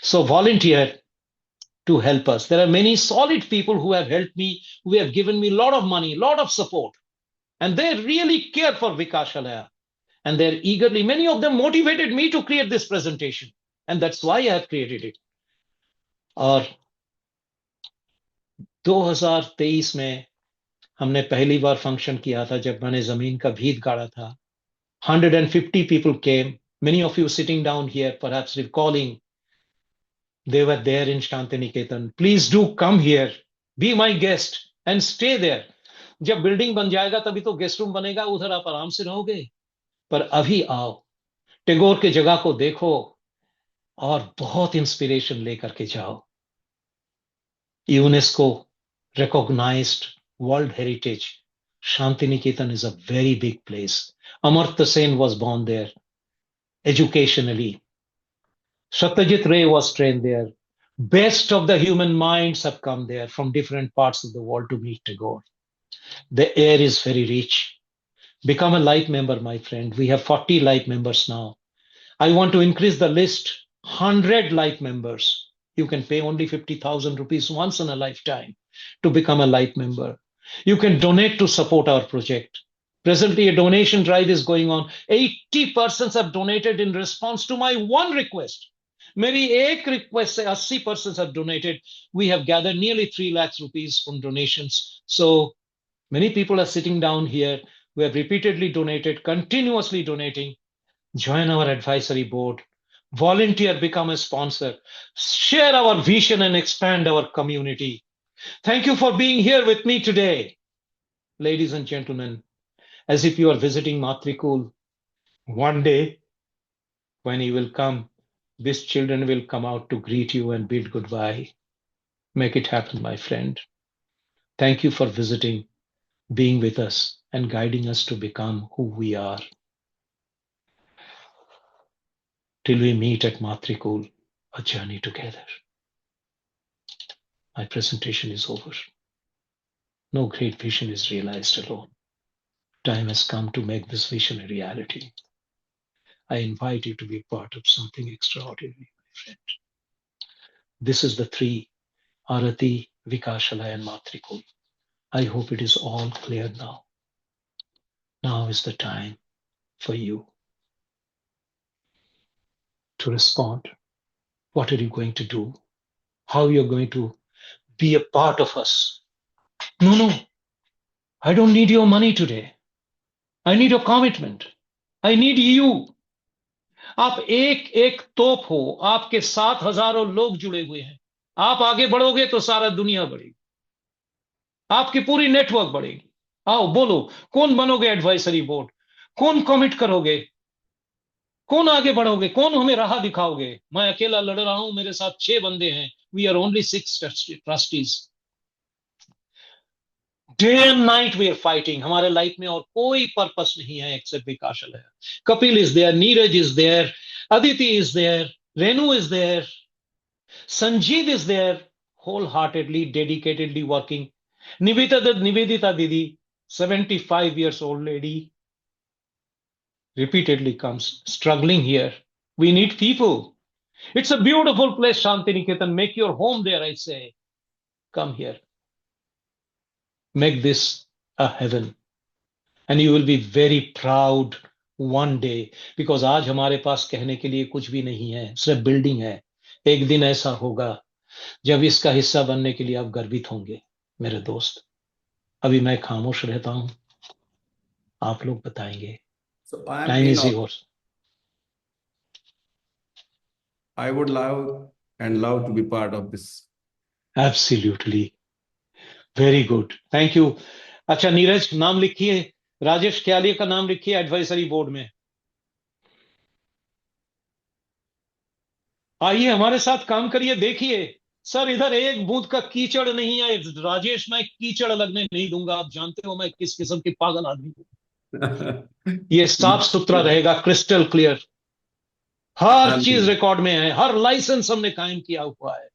So volunteer to help us. There are many solid people who have helped me, who have given me a lot of money, a lot of support, and they really care for Vikashalaya. And they're eagerly, many of them motivated me to create this presentation. And that's why I have created it. और 2023 में हमने पहली बार function किया था, जब मैंने जमीन का भीत गाड़ा था। 150 people came. Many of you sitting down here, perhaps recalling, they were there in Shantiniketan. Please do come here, be my guest and stay there. जब बिल्डिंग बन जाएगा तभी तो गेस्ट रूम बनेगा, उधर आप आराम से रहोगे। पर अभी आओ, टैगोर के जगह को देखो और बहुत इंस्पिरेशन लेकर के जाओ। UNESCO recognized World Heritage. Shantiniketan is a very big place. Amartya Sen was born there educationally. Satyajit Ray was trained there. Best of the human minds have come there from different parts of the world to meet Tagore. The air is very rich. Become a life member, my friend. We have 40 life members now. I want to increase the list, 100 life members. You can pay only 50,000 rupees once in a lifetime to become a life member. You can donate to support our project. Presently, a donation drive is going on. 80 persons have donated in response to my one request. मेरी एक request से 80 persons have donated. We have gathered nearly 3 lakhs rupees from donations. So many people are sitting down here who have repeatedly donated, continuously donating. Join our advisory board. Volunteer, become a sponsor. Share our vision and expand our community. Thank you for being here with me today. Ladies and gentlemen, as if you are visiting Matrikul, one day when you will come, these children will come out to greet you and bid goodbye. Make it happen, my friend. Thank you for visiting, being with us, and guiding us to become who we are. till we meet at Matrikul, a journey together. My presentation is over. No great vision is realized alone. Time has come to make this vision a reality. I invite you to be part of something extraordinary, my friend. This is the three, Arati, Vikashalaya, and Matrikul. I hope it is all clear now. Now is the time for you to respond. What are you going to do? How you're going to be a part of us? No, I don't need your money today. I need your commitment. I need you. आप एक एक तोप हो, आपके साथ हजारों लोग जुड़े हुए हैं. आप आगे बढ़ोगे तो सारा दुनिया बढ़ेगी, आपकी पूरी नेटवर्क बढ़ेगी. आओ बोलो, कौन बनोगे एडवाइजरी बोर्ड? कौन कमिट करोगे? कौन आगे बढ़ोगे? कौन हमें राह दिखाओगे? मैं अकेला लड़ रहा हूं, मेरे साथ 6 बंदे हैं. We are only 6 trustees. Day and night we are fighting. हमारे लाइफ में और कोई पर्पस नहीं है except Vikasalaya. Kapil is there, Neeraj is there, Aditi is there, Renu is there, Sanjeev is there, wholeheartedly, dedicatedly working. Nivedita Didi, 75 years old lady, repeatedly comes struggling here. We need people. It's a beautiful place, Shantiniketan. Make your home there, I say. Come here. Make this a heaven. And you will be very proud one day. Because आज हमारे पास कहने के लिए कुछ भी नहीं है, सिर्फ बिल्डिंग है. एक दिन ऐसा होगा जब इसका हिस्सा बनने के लिए आप गर्वित होंगे, मेरे दोस्त. अभी मैं खामोश रहता हूं, आप लोग बताएंगे. Time is yours. I would love to be part of this. Absolutely. Very good. Thank you. अच्छा नीरज, नाम लिखिए. राजेश क्यालिया का नाम लिखिए एडवाइजरी बोर्ड में. आइए हमारे साथ काम करिए. देखिए सर, इधर एक बूंद का कीचड़ नहीं है. राजेश, मैं कीचड़ लगने नहीं दूंगा. आप जानते हो मैं किस किस्म की पागल आदमी हूं. ये साफ सुथरा रहेगा, क्रिस्टल क्लियर. हर चीज रिकॉर्ड में है, हर लाइसेंस हमने कायम किया हुआ है,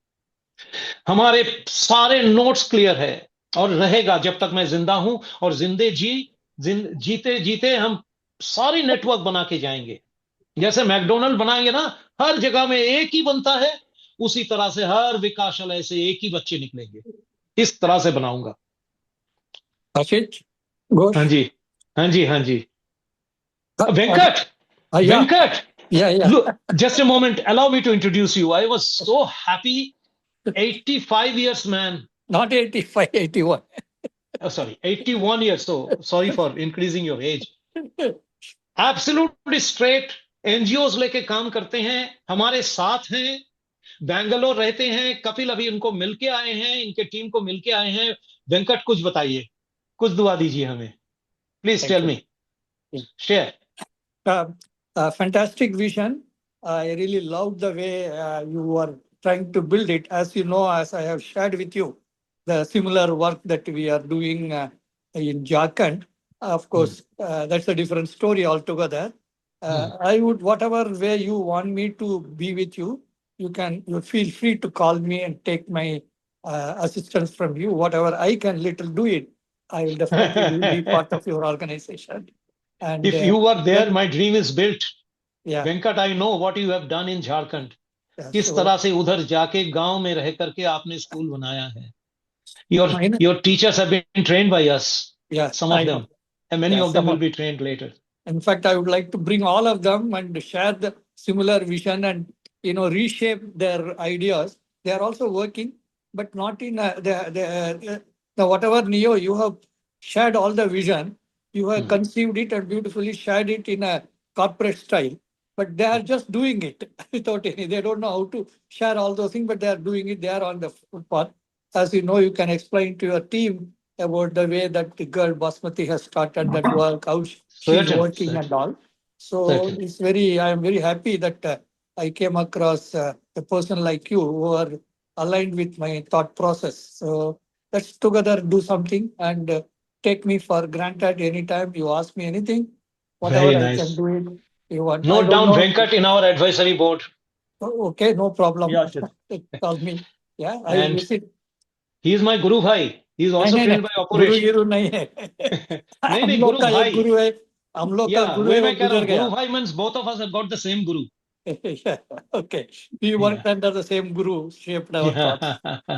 हमारे सारे नोट्स क्लियर है और रहेगा जब तक मैं जिंदा हूं. और जीते जीते हम सारी नेटवर्क बना के जाएंगे. जैसे मैकडोनल्ड बनाएंगे ना, हर जगह में एक ही बनता है, उसी तरह से हर विकासालय से एक ही बच्चे निकलेंगे. इस तरह से बनाऊंगा. आशीष, हाँ जी, हाँ जी, हाँ जी. Venkat, Venkat, yeah. Look, just a moment. Allow me to introduce you. I was so happy. 85 years, man. Not 85, 81. Oh, sorry, 81 years. So sorry for increasing your age. Absolutely straight. NGOs लेके काम करते हैं, हमारे साथ हैं, बैंगलोर रहते हैं. कपिल अभी उनको मिलके आए हैं, इनके टीम को मिलके आए हैं. वेंकट, कुछ बताइए, कुछ दुआ दीजिए हमें. Please tell me. Share. Fantastic vision. I really loved the way you were trying to build it. As you know, as I have shared with you, the similar work that we are doing in Jharkhand. Of course, that's a different story altogether. I would, whatever way you want me to be with you, you feel free to call me and take my assistance from you. Whatever I can little do it, I will definitely be part of your organization. And if you were there, my dream is built. Yeah. Venkat, I know what you have done in Jharkhand. Yeah, किस तरह से उधर जाके गांव में रह करके आपने स्कूल बनाया है. Your teachers have been trained by us. Yeah, some of them, and many of them will be trained later. In fact, I would like to bring all of them and share the similar vision and reshape their ideas. They are also working, but not in the whatever Neo you have shared all the vision. You have conceived it and beautifully shared it in a corporate style, but they are just doing it without any. They don't know how to share all those things, but they are doing it. They are on the footpath. As you know, you can explain to your team about the way that the girl Basmati has started that work, how she's working and all. So it's I am very happy that I came across a person like you who are aligned with my thought process. So let's together do something and take me for granted anytime you ask me anything, whatever I can do it. You want? Note down Venkat in our advisory board. Okay, no problem. Yeah, sure. Call me. Yeah, I will And visit. he is my Guru Bhai. He is also trained by Guru Operation. गिरु नहीं है नहीं हम नहीं लोग गुरु का एक भाई. गुरु है हम लोग का Yeah, गुरु वही है वो मैं कह रहा गुजर हूँ. गया Guru Bhai means both of us have got the same Guru. Okay, we worked under the same guru, shaped our thoughts.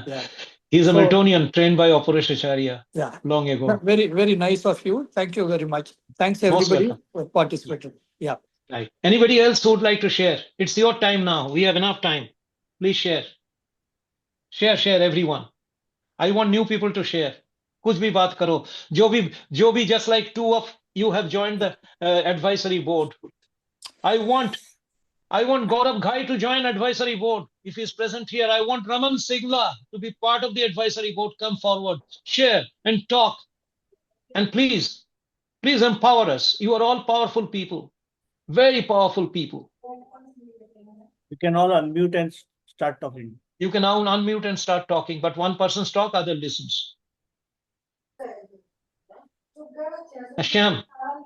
Yeah. He's a So- Miltonian trained by Operation Acharya Yeah, long ago. very, very nice of you. Thank you very much. Thanks Most everybody welcome. for participating. Yeah. Right. Anybody else who would like to share? It's your time now. We have enough time. Please share. Share everyone. I want new people to share. कुछ भी बात करो. जो भी just like two of you have joined the advisory board. I want Gaurav Ghai to join advisory board. If he's present here, I want Raman Singla to be part of the advisory board. Come forward, share and talk. And please empower us. You are all powerful people. Very powerful people. You can all unmute and start talking. You can now unmute and start talking, but one person's talk, other listens. Shyam,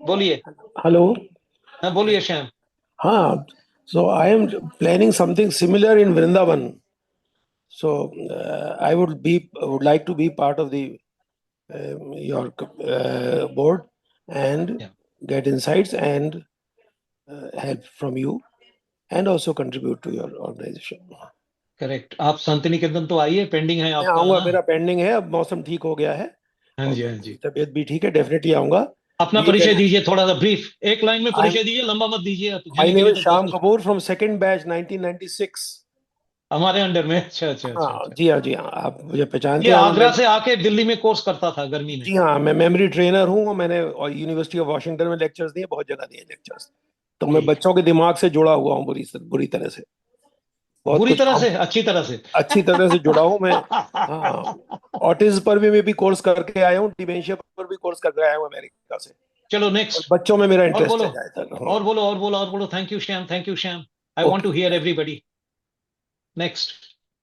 बोलिए. Hello. बोलिए Shyam. So I am planning something similar in Vrindavan. So I would like to be part of the your board and get insights and help from you and also contribute to your organization. Correct. आप शांति निकेतन तो आइए, pending है मैं आपका. आऊंगा, मेरा pending है, अब मौसम ठीक हो गया है. हाँ जी. तबीयत भी ठीक है, डेफिनेटली आऊंगा. अपना परिचय दीजिए थोड़ा सा ब्रीफ. एक लाइन में परिचय दीजिए, लंबा मत दीजिए. My name is Shyam Kapoor from second batch 1996. हमारे अंडर में. अच्छा. जी हाँ, आप मुझे पहचानते ये हैं. आगरा से आके दिल्ली में कोर्स करता था गर्मी में. जी हाँ, मैं मेमोरी ट्रेनर हूँ. मैंने यूनिवर्सिटी ऑफ वॉशिंगटन में लेक्चर्स दिए, बहुत जगह दिए लेक्चर्स. तो मैं बच्चों के दिमाग से जुड़ा हुआ हूँ बुरी तरह से. बुरी तरह से, अच्छी तरह से जुड़ा हूँ मैं. ऑटिज्म पर भी मैं कोर्स करके आया हूँ, डिमेंशिया पर भी कोर्स करके आया हूँ अमेरिका से. चलो नेक्स्ट. बच्चों में मेरा इंटरेस्ट है. और बोलो. Thank you Shyam. I want to hear everybody. Next.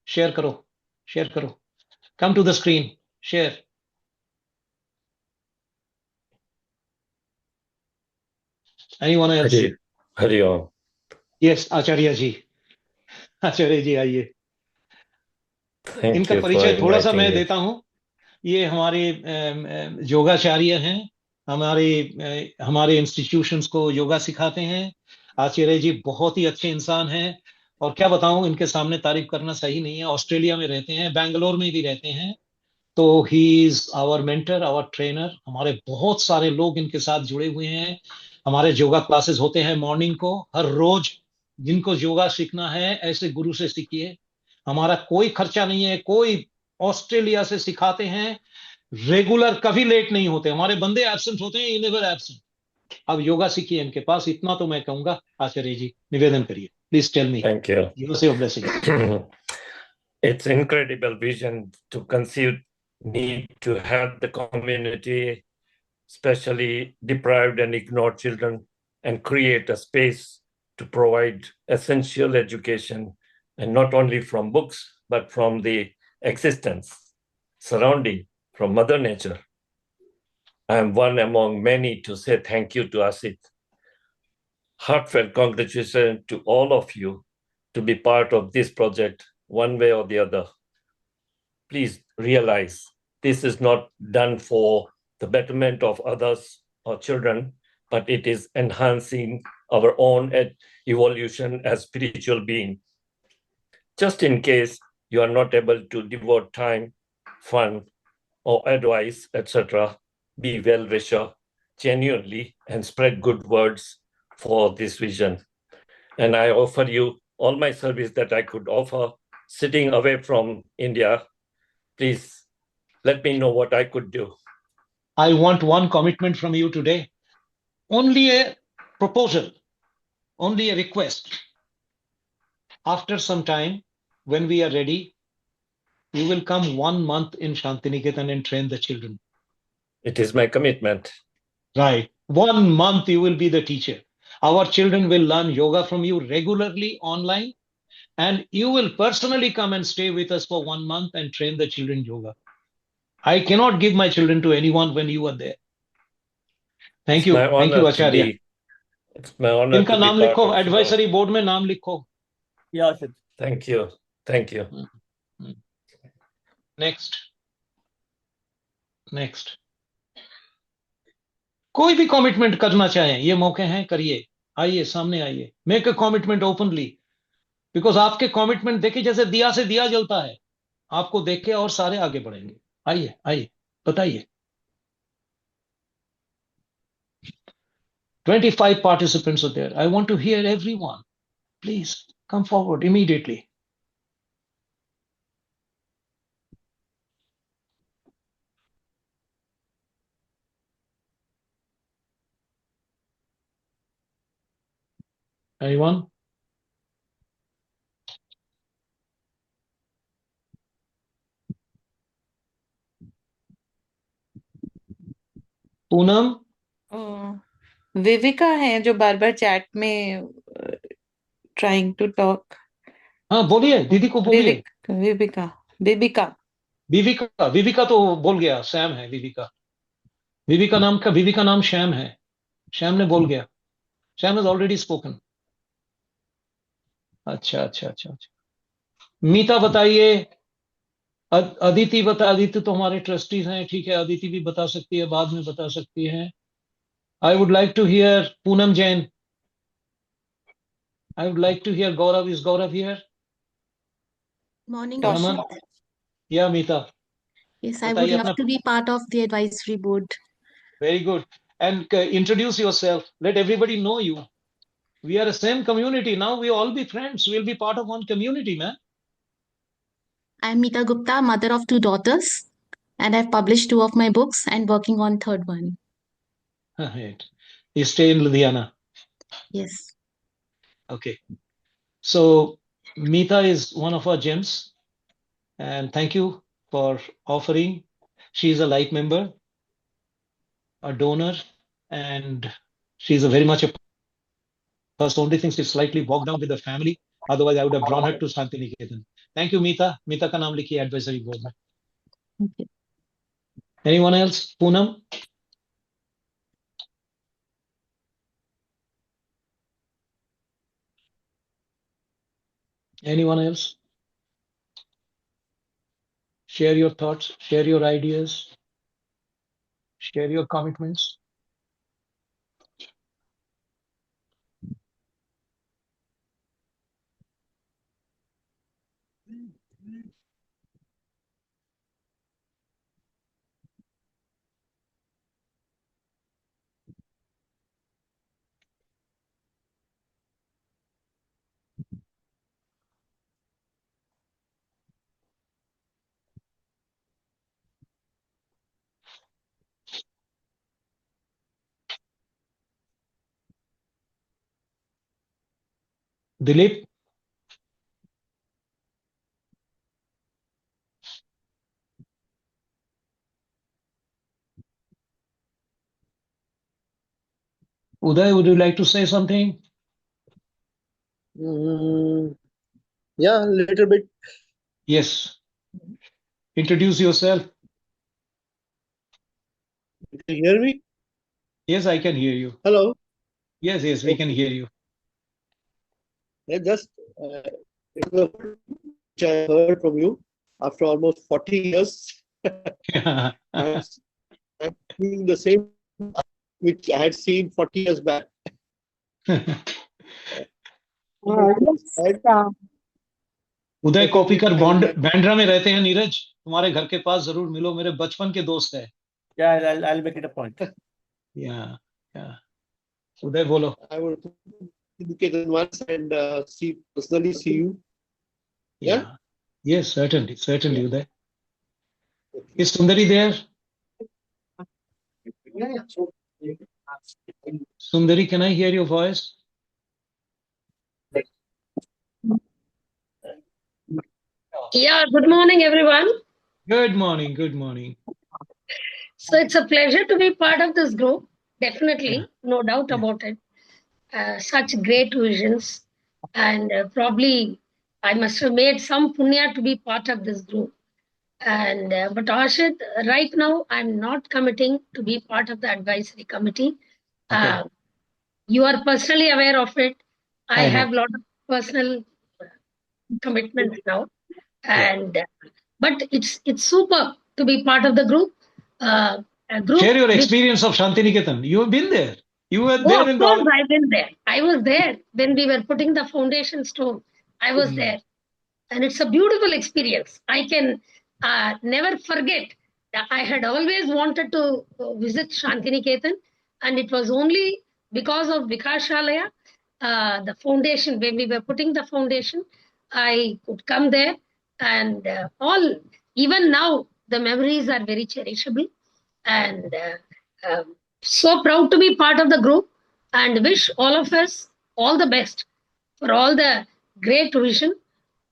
Share करो. Come to the screen. Share. Anyone else? Hari Om. Yes, Acharya ji आइए. इनका परिचय थोड़ा सा मैं देता हूं. ये हमारे योगाचार्य हैं. हमारे इंस्टीट्यूशंस को योगा सिखाते हैं. आचार्य जी बहुत ही अच्छे इंसान हैं और क्या बताऊं, इनके सामने तारीफ करना सही नहीं है. ऑस्ट्रेलिया में रहते हैं, बैंगलोर में भी रहते हैं. तो he is our mentor, our trainer. हमारे बहुत सारे लोग इनके साथ जुड़े हुए हैं. हमारे योगा क्लासेस होते हैं मॉर्निंग को हर रोज. जिनको योगा सीखना है ऐसे गुरु से सीखिए. हमारा कोई खर्चा नहीं है. कोई ऑस्ट्रेलिया से सिखाते हैं रेगुलर, कभी लेट नहीं होते. हमारे बंदे एब्सेंट होते हैं, नेवर एब्सेंट. अब योगा सीखिए इनके पास. इतना तो मैं कहूंगा. आचार्य जी निवेदन करिए. Please tell me. Thank you. Give us your blessing. It's incredible vision to conceive need to help the community, especially deprived and ignored children, and create a space to provide essential education, and not only from books, but from the existence, surrounding, from Mother Nature. I am one among many to say thank you to Asit. Heartfelt congratulations to all of you to be part of this project one way or the other. Please realize this is not done for the betterment of others or children, but it is enhancing our own evolution as spiritual being. Just in case you are not able to devote time, fun, or advice, etc., be well-wisher genuinely and spread good words for this vision. And I offer you all my service that I could offer sitting away from India. Please let me know what I could do. I want one commitment from you today. Only a proposal, only a request. After some time, when we are ready, you will come 1 month in Shantiniketan and train the children. It is my commitment. Right. 1 month you will be the teacher. Our children will learn yoga from you regularly online, and you will personally come and stay with us for 1 month and train the children yoga. I cannot give my children to anyone when you are there. Thank you. Thank you, Acharya. It's my honor इनका to be नाम part लिखो, of advisory board में नाम लिखो. Yeah, Ashit. Thank you. Thank you. Next कोई भी commitment करना चाहें, ये मौके हैं, करिए. आइए, सामने आइए. Make a commitment openly, because आपके कमिटमेंट देखिए जैसे दिया से दिया जलता है. आपको देख के और सारे आगे बढ़ेंगे. आइए आइए, बताइए. 25 participants are there. I want to hear everyone. Please come forward immediately. Anyone? Poonam? विविका है जो बार बार चैट में ट्राइंग टू टॉक. हाँ, बोलिए, दीदी को बोलिए. विविका विविका विविका तो बोल गया. सैम है विविका. विविका नाम श्याम है. श्याम ने बोल गया. Shyam has already spoken. अच्छा अच्छा अच्छा अच्छा. मीता बताइए. अदिति अदिति तो हमारे ट्रस्टीज हैं. ठीक है, अदिति भी बता सकती है, बाद में बता सकती है. I would like to hear Poonam Jain. I would like to hear Gaurav. Is Gaurav here? Morning, Raman? Ashit. Yeah, Meeta. Yes, I would love to be part of the advisory board. Very good. And introduce yourself. Let everybody know you. We are a same community. Now we all be friends. We'll be part of one community, man. I'm Meeta Gupta, mother of 2 daughters, and I've published 2 of my books and working on third one. Right. You stay in Ludhiana. Yes. Okay. So Meeta is one of our gems. And thank you for offering. She's a light member, a donor, and she's a very much a person. Only thing she's slightly walked down with the family. Otherwise, I would have drawn her to Shantiniketan. Thank you, Meeta. Meeta का नाम लिखिए advisory board में. Okay. Anyone else? Poonam? Anyone else? Share your thoughts, share your ideas, share your commitments. Dilip? Uday, would you like to say something? Yeah, a little bit. Yes. Introduce yourself. Can you hear me? Yes, I can hear you. Hello. Yes, yes, we can hear you. Yeah, just which I heard from you after almost 40 years. I'm doing the same which I had seen 40 years back. उदय कॉपीकर बांद्रा में रहते हैं. नीरज, तुम्हारे घर के पास जरूर मिलो. मेरे बचपन के दोस्त है. Yeah, I'll make it a point. Yeah, yeah. उदय बोलो. I will indicate once and personally see you. Yeah. Yes, certainly, Uday. Is Sundari there? Sundari, can I hear your voice? Yeah, good morning, everyone. Good morning, good morning. So it's a pleasure to be part of this group. Definitely, no doubt about it. Such great visions. And probably I must have made some punya to be part of this group. And but Ashit, right now I'm not committing to be part of the advisory committee. Okay. You are personally aware of it. I have a lot of personal commitments now, and but it's super to be part of the group. A group. Share your experience of Shantiniketan. You have been there. You were there Of course, I've been there. I was there when we were putting the foundation stone. I was there, and it's a beautiful experience. I can never forget. I had always wanted to visit Shantiniketan, and it was only because of Vikashalaya, the foundation, when we were putting the foundation, I could come there, and even now, the memories are very cherishable, and so proud to be part of the group, and wish all of us all the best for all the great vision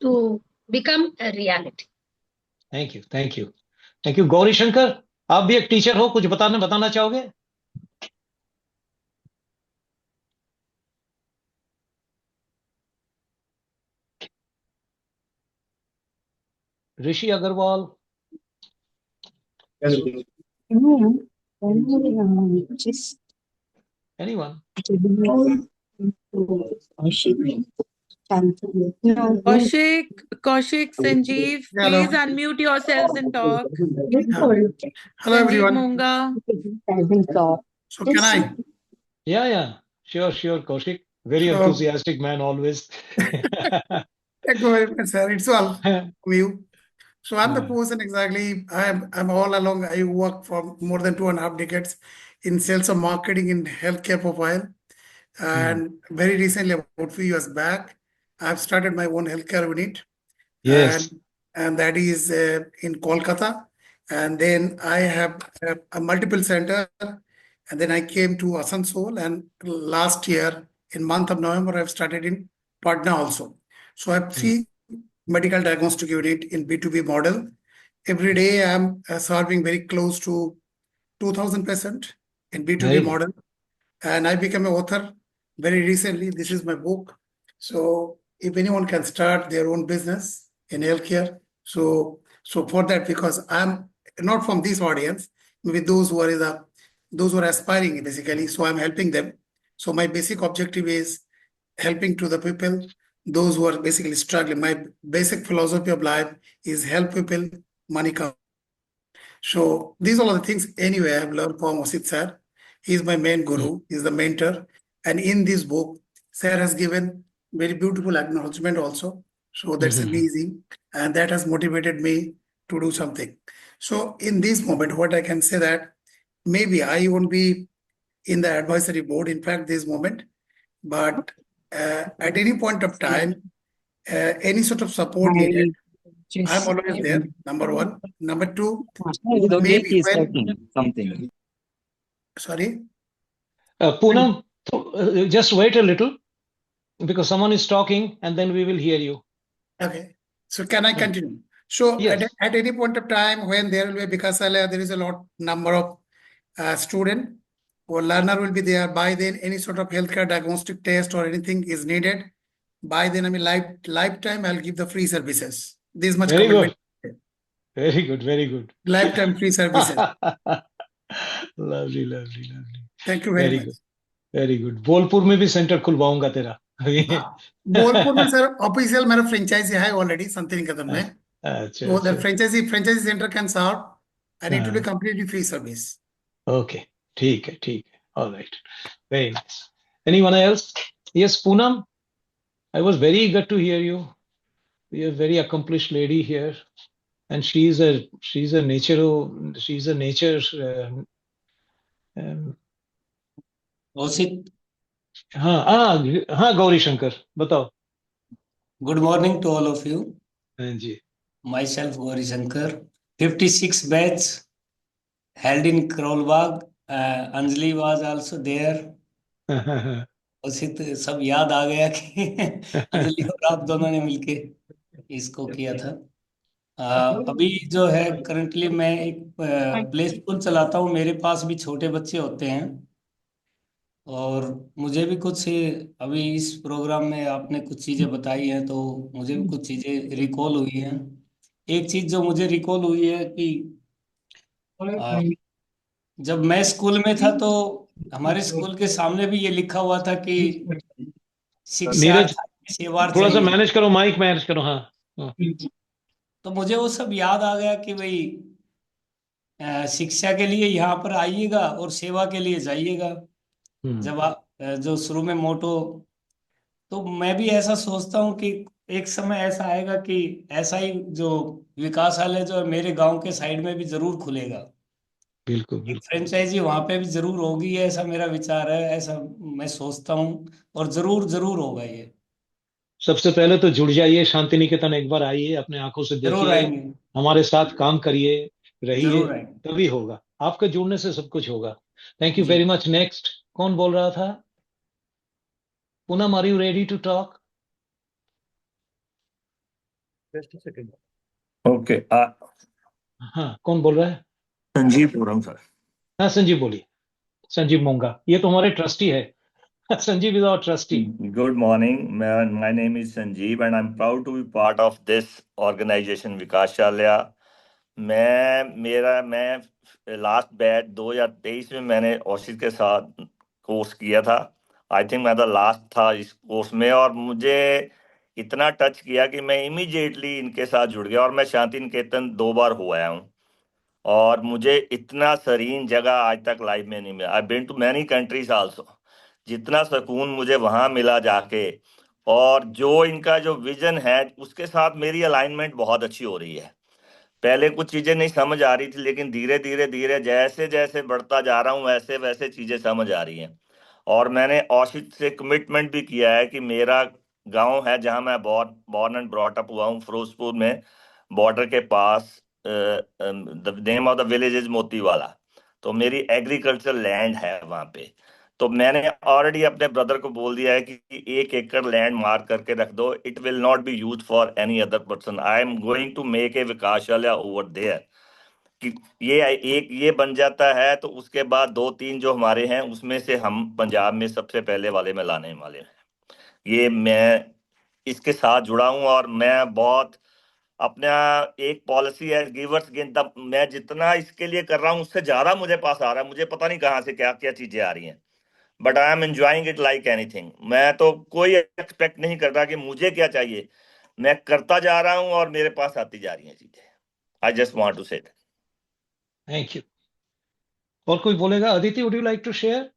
to become a reality. Thank you. Thank you. Thank you. Gauri Shankar, आप भी एक teacher हो, कुछ बताना चाहोगे? Rishi Agarwal. Anyone? Kaushik, Sanjeev, please unmute yourselves and talk. Hello, everyone. Munga. So can I? Yeah. Sure, Kaushik. Very enthusiastic man always. Thank you very much, sir. It's all you. So I'm the person exactly. I'm all along. I work for more than 2.5 decades in sales and marketing in healthcare profile. And very recently, about a few years back, I've started my own healthcare unit. Yes. And that is in Kolkata. And then I have a multiple center. And then I came to Asansol. And last year, in month of November, I've started in Patna also. So I have 3 medical diagnostic unit in B2B model. Every day, I'm serving very close to 2,000 patients in B2B model. And I became an author very recently. This is my book. So if anyone can start their own business in healthcare, so for that, because I'm not from this audience, maybe those who are aspiring basically. So I'm helping them. So my basic objective is helping to the people, those who are basically struggling. My basic philosophy of life is help people, money come. So these are all the things anyway I've learned from Osit sir. He's my main guru, he's the mentor. And in this book, sir has given very beautiful acknowledgement also. So that's amazing. And that has motivated me to do something. So in this moment, what I can say that maybe I won't be in the advisory board, in fact, this moment, but at any point of time, any sort of support needed, I'm always there, number one. Number two, maybe when... something. Sorry? Poonam, just wait a little, because someone is talking, and then we will hear you. Okay. So can I continue? So yes. At any point of time when there will be Vikashalaya, there is a lot number of student or learner will be there. By then, any sort of healthcare diagnostic test or anything is needed. By then, I mean, lifetime, I'll give the free services. This much very commitment. Good. Very good. Very good. Lifetime free services. Lovely. Thank you very much. Good. Very good. Bolpur में भी centre खुलवाऊंगा तेरा. बोलपुर में sir official मेरा franchise है already Shantiniketan में. So the franchisee center can serve, and it will be completely free service. Okay. ठीक है. All right. Very nice. Anyone else? Yes, Poonam. I was very eager to hear you. We have a very accomplished lady here, and she's a nature. Osit. हाँ गौरी शंकर बताओ. Good morning to all of you. Ji. Myself Gauri Shankar, 56 batch held in Krolbagh. Anjali was also there. Osit सब याद आ गया कि अंजलि और आप दोनों ने मिलके इसको किया था. अभी जो है करंटली मैं एक प्ले स्कूल चलाता हूँ. मेरे पास भी छोटे बच्चे होते हैं, और मुझे भी कुछ अभी इस प्रोग्राम में आपने कुछ चीज़ें बताई हैं, तो मुझे भी कुछ चीज़ें रिकॉल हुई हैं. एक चीज़ जो मुझे रिकॉल हुई है कि जब मैं स्कूल में था तो हमारे स्कूल के सामने भी ये लिखा हुआ था कि शिक्षा नीरज सेवार्थ थोड़ा सा चाहिए। मैनेज करो, माइक मैनेज करो। हाँ, हाँ। तो मुझे वो सब याद आ गया कि भाई शिक्षा के लिए यहाँ पर आइएगा और सेवा के लिए जाइएगा। जब आप जो शुरू में मोटो, तो मैं भी ऐसा सोचता हूँ कि एक समय ऐसा आएगा कि ऐसा ही जो विकासालय जो है मेरे गांव के साइड में भी जरूर खुलेगा। बिल्कुल एक बिल्कुल। फ्रेंचाइजी वहां पे भी जरूर होगी, ऐसा मेरा विचार है, ऐसा मैं सोचता हूँ, और जरूर जरूर होगा ये। सबसे पहले तो जुड़ जाइए, शांति निकेतन एक बार आइए, अपने आंखों से जरूर देखिए, आएंगे, हमारे साथ काम करिए, रहिए, जरूर आएंगे तभी होगा। आपके जुड़ने से सब कुछ होगा। थैंक यू जी। Very much. नेक्स्ट कौन बोल रहा था? Poonam, are you ready to talk? Just a second. Okay, हाँ, कौन बोल रहा है? संजीव बोल रहा हूँ सर। हाँ, संजीव बोलिए। संजीव मोंगा, ये तो हमारे ट्रस्टी है। Sanjeev is our trustee. Good morning. My name is Sanjeev and I'm proud to be part of this organization Vikashalaya. मैं लास्ट बैच 2023 में मैंने औशित के साथ कोर्स किया था। आई थिंक मैं द लास्ट था इस कोर्स में, और मुझे इतना टच किया कि मैं इमीडिएटली इनके साथ जुड़ गया, और मैं शांति निकेतन 2 बार हो आया हूँ। और मुझे इतना सीरीन जगह आज तक लाइफ में नहीं मिला। I been to many countries also. जितना सुकून मुझे वहां मिला जाके, और जो इनका जो विजन है उसके साथ मेरी अलाइनमेंट बहुत अच्छी हो रही है। पहले कुछ चीजें नहीं समझ आ रही थी, लेकिन धीरे धीरे धीरे जैसे जैसे बढ़ता जा रहा हूँ वैसे वैसे चीजें समझ आ रही हैं। और मैंने औशित से कमिटमेंट भी किया है कि मेरा गांव है जहां मैं बॉर्न एंड ब्रॉट अप हुआ हूँ, फिरोजपुर में, बॉर्डर के पास। The name of the village is Motiwala. तो मेरी एग्रीकल्चर लैंड है वहां पे। तो मैंने ऑलरेडी अपने ब्रदर को बोल दिया है कि 1 एकड़ लैंड मार्क करके रख दो। It will not be use for any other person. I am going to make a Vikasalaya over there. कि ये बन जाता है तो उसके बाद 2-3 जो हमारे हैं उसमें से हम पंजाब में सबसे पहले वाले में लाने वाले हैं। ये मैं इसके साथ जुड़ा हूं, और मैं बहुत अपना एक पॉलिसी है गिवर्स गेन द। मैं जितना इसके लिए कर रहा हूं उससे ज्यादा मुझे पास आ रहा है। मुझे पता नहीं कहाँ से क्या क्या चीजें आ रही हैं, but I am enjoying it like anything. मैं तो कोई एक्सपेक्ट नहीं करता कि मुझे क्या चाहिए, मैं करता जा रहा हूं और मेरे पास आती जा रही हैं चीजें। I just want to say thank you. और कोई बोलेगा? Aditi, would you like to share?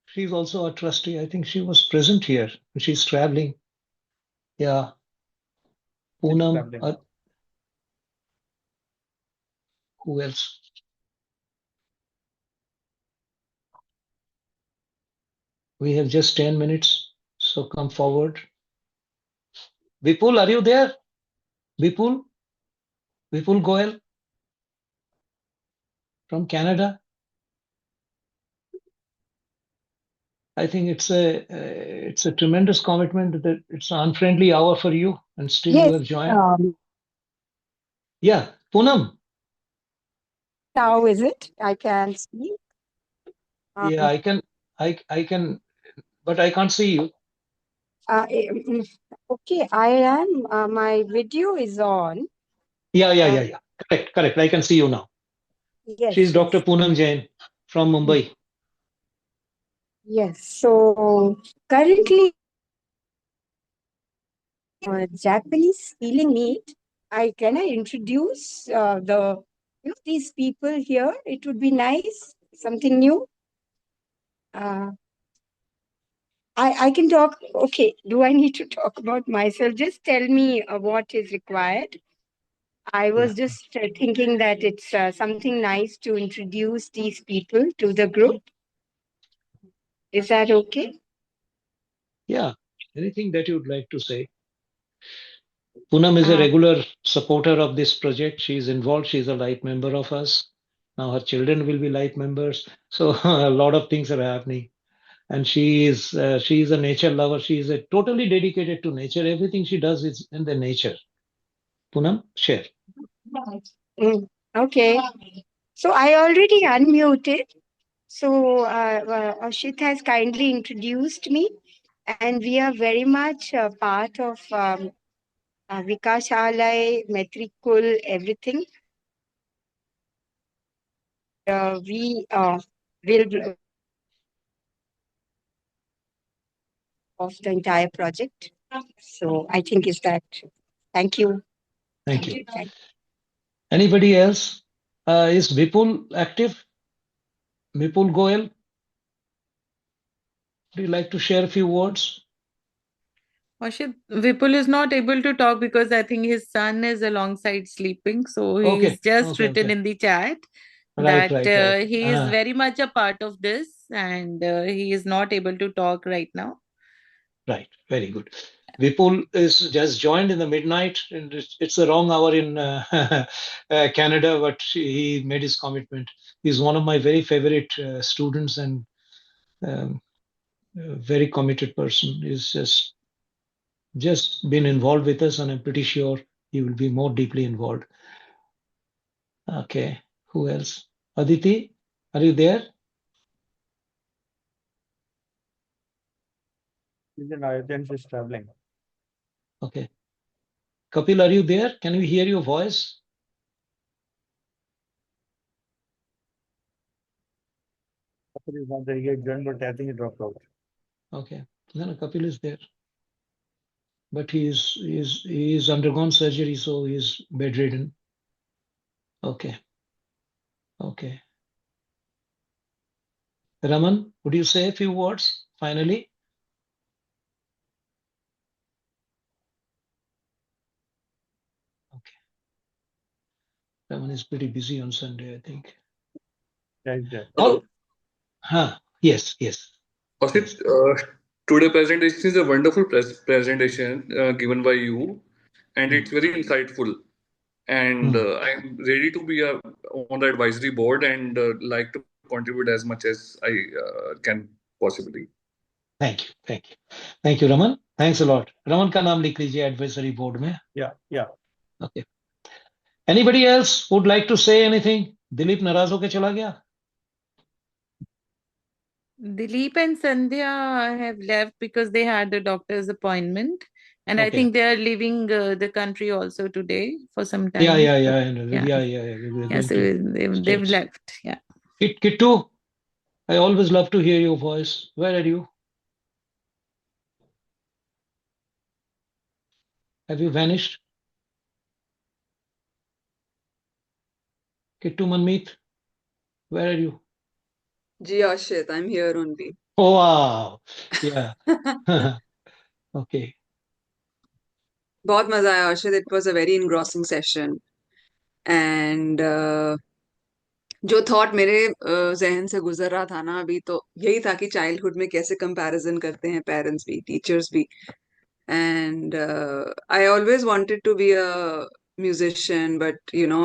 She is also a trustee. I think she was present here, she is travelling. या Poonam, who else? We have just 10 minutes, so come forward. Vipul, are you there? Vipul? Vipul Goel from Canada. I think it's a tremendous commitment that it's an unfriendly hour for you, and still you have joined. Yeah, Poonam. How is it? I can see. Yeah, I can, but I can't see you. Okay, I am. My video is on. Yeah. Correct. I can see you now. Yes. She's Dr. Poonam Jain from Mumbai. Yes. So currently, Japanese healing meat. Can I introduce these people here? It would be nice, something new. I can talk. Okay, do I need to talk about myself? Just tell me what is required. I was just thinking that it's something nice to introduce these people to the group. Is that okay? Yeah, anything that you'd like to say. Poonam is a regular supporter of this project. She is involved. She is a life member of us. Now her children will be life members. So a lot of things are happening. And she is a nature lover. She is totally dedicated to nature. Everything she does is in the nature. Poonam, share. Okay. So I already unmuted. So Ashit has kindly introduced me, and we are very much part of Vikashalaya, Metrikul, everything. We will of the entire project. So I think is that. Thank you. Thank you. Anybody else? Is Vipul active? Vipul Goel? Would you like to share a few words? Ashit, Vipul is not able to talk because I think his son is alongside sleeping. So he's just written in the chat that he is very much a part of this and he is not able to talk right now. Right, very good. Vipul is just joined in the midnight, and it's the wrong hour in Canada, but he made his commitment. He's one of my very favorite students and a very committed person. He's just been involved with us, and I'm pretty sure he will be more deeply involved. Okay, who else? Aditi, are you there? He's in Ayodhya, she's traveling. Okay. Kapil, are you there? Can we hear your voice? Kapil is not there. He had joined, but I think he dropped out. Okay. No, Kapil is there. But he's undergone surgery, so he's bedridden. Okay. Okay. Raman, would you say a few words finally? Okay. Raman is pretty busy on Sunday, I think. Hello. Yes. Ashit, today presentation is a wonderful presentation given by you, and it's very insightful. And I'm ready to be on the advisory board and like to contribute as much as I can possibly. Thank you, Raman. Thanks a lot. Raman का नाम लिख लीजिए advisory board में. Yeah. Okay. Anybody else would like to say anything? Dilip नाराज होके चला गया? Dilip and Sandhya have left because they had the doctor's appointment. And I think they are leaving the country also today for some time. Yeah. So they've left. Yeah. Kittu, I always love to hear your voice. Where are you? Have you vanished? Kittu Manmeet, where are you? Ji Ashit, I'm here only. Oh, wow. Yeah. Okay. बहुत मजा आया Ashit. It was a very engrossing session. And जो thought मेरे जहन से गुजर रहा था ना अभी तो यही था कि चाइल्डहुड में कैसे कंपैरिजन करते हैं पेरेंट्स भी टीचर्स भी and I always wanted to be a musician but you know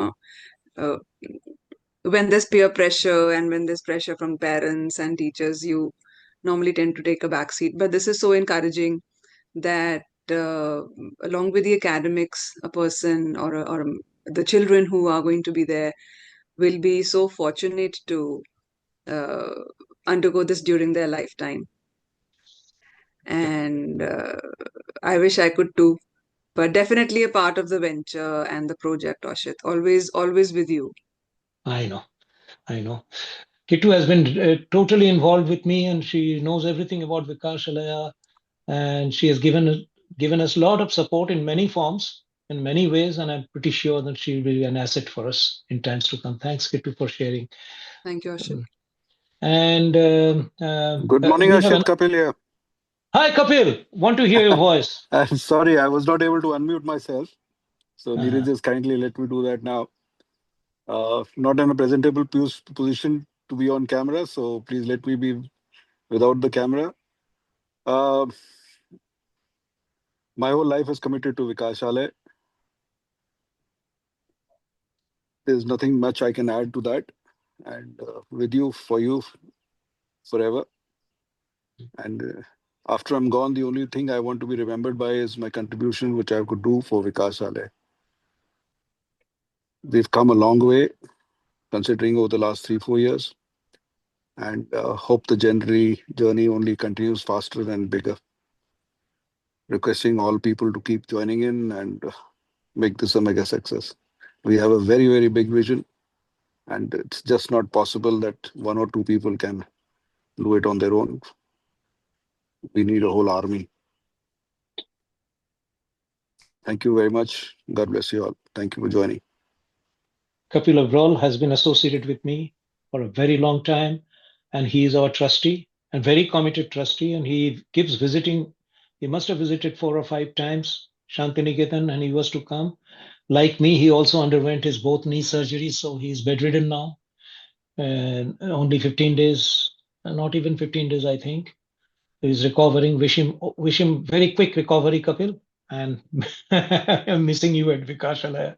when there's peer pressure and when there's pressure from parents and teachers, you normally tend to take a back seat. But this is so encouraging that along with the academics, a person or the children who are going to be there will be so fortunate to undergo this during their lifetime. And I wish I could too. But definitely a part of the venture and the project, Ashit. Always with you. I know. Kittu has been totally involved with me, and she knows everything about Vikashalaya, and she has given us a lot of support in many forms, in many ways, and I'm pretty sure that she will be an asset for us in times to come. Thanks, Kittu, for sharing. Thank you, Ashit. And good morning, Ashit. Kapil here. Hi, Kapil. Want to hear your voice. I'm sorry, I was not able to unmute myself. So Neeraj just kindly let me do that now. Not in a presentable position to be on camera, so please let me be without the camera. My whole life is committed to Vikashalaya. There's nothing much I can add to that. And with you, for you, forever. And after I'm gone, the only thing I want to be remembered by is my contribution, which I could do for Vikashalaya. We've come a long way, considering over the last 3-4 years, and hope the journey only continues faster and bigger. Requesting all people to keep joining in and make this a mega success. We have a very, very big vision, and it's just not possible that 1 or 2 people can do it on their own. we need a whole army. Thank you very much. God bless you all. Thank you for joining. Kapil Agrawal has been associated with me for a very long time, and he is our trustee and very committed trustee, and he keeps visiting. He must have visited 4 or 5 times Shantiniketan, and he was to come. Like me, he also underwent his both knee surgeries, so he's bedridden now, and only 15 days, not even 15 days, I think. He's recovering. Wish him very quick recovery, Kapil. And I'm missing you at Vikashalaya.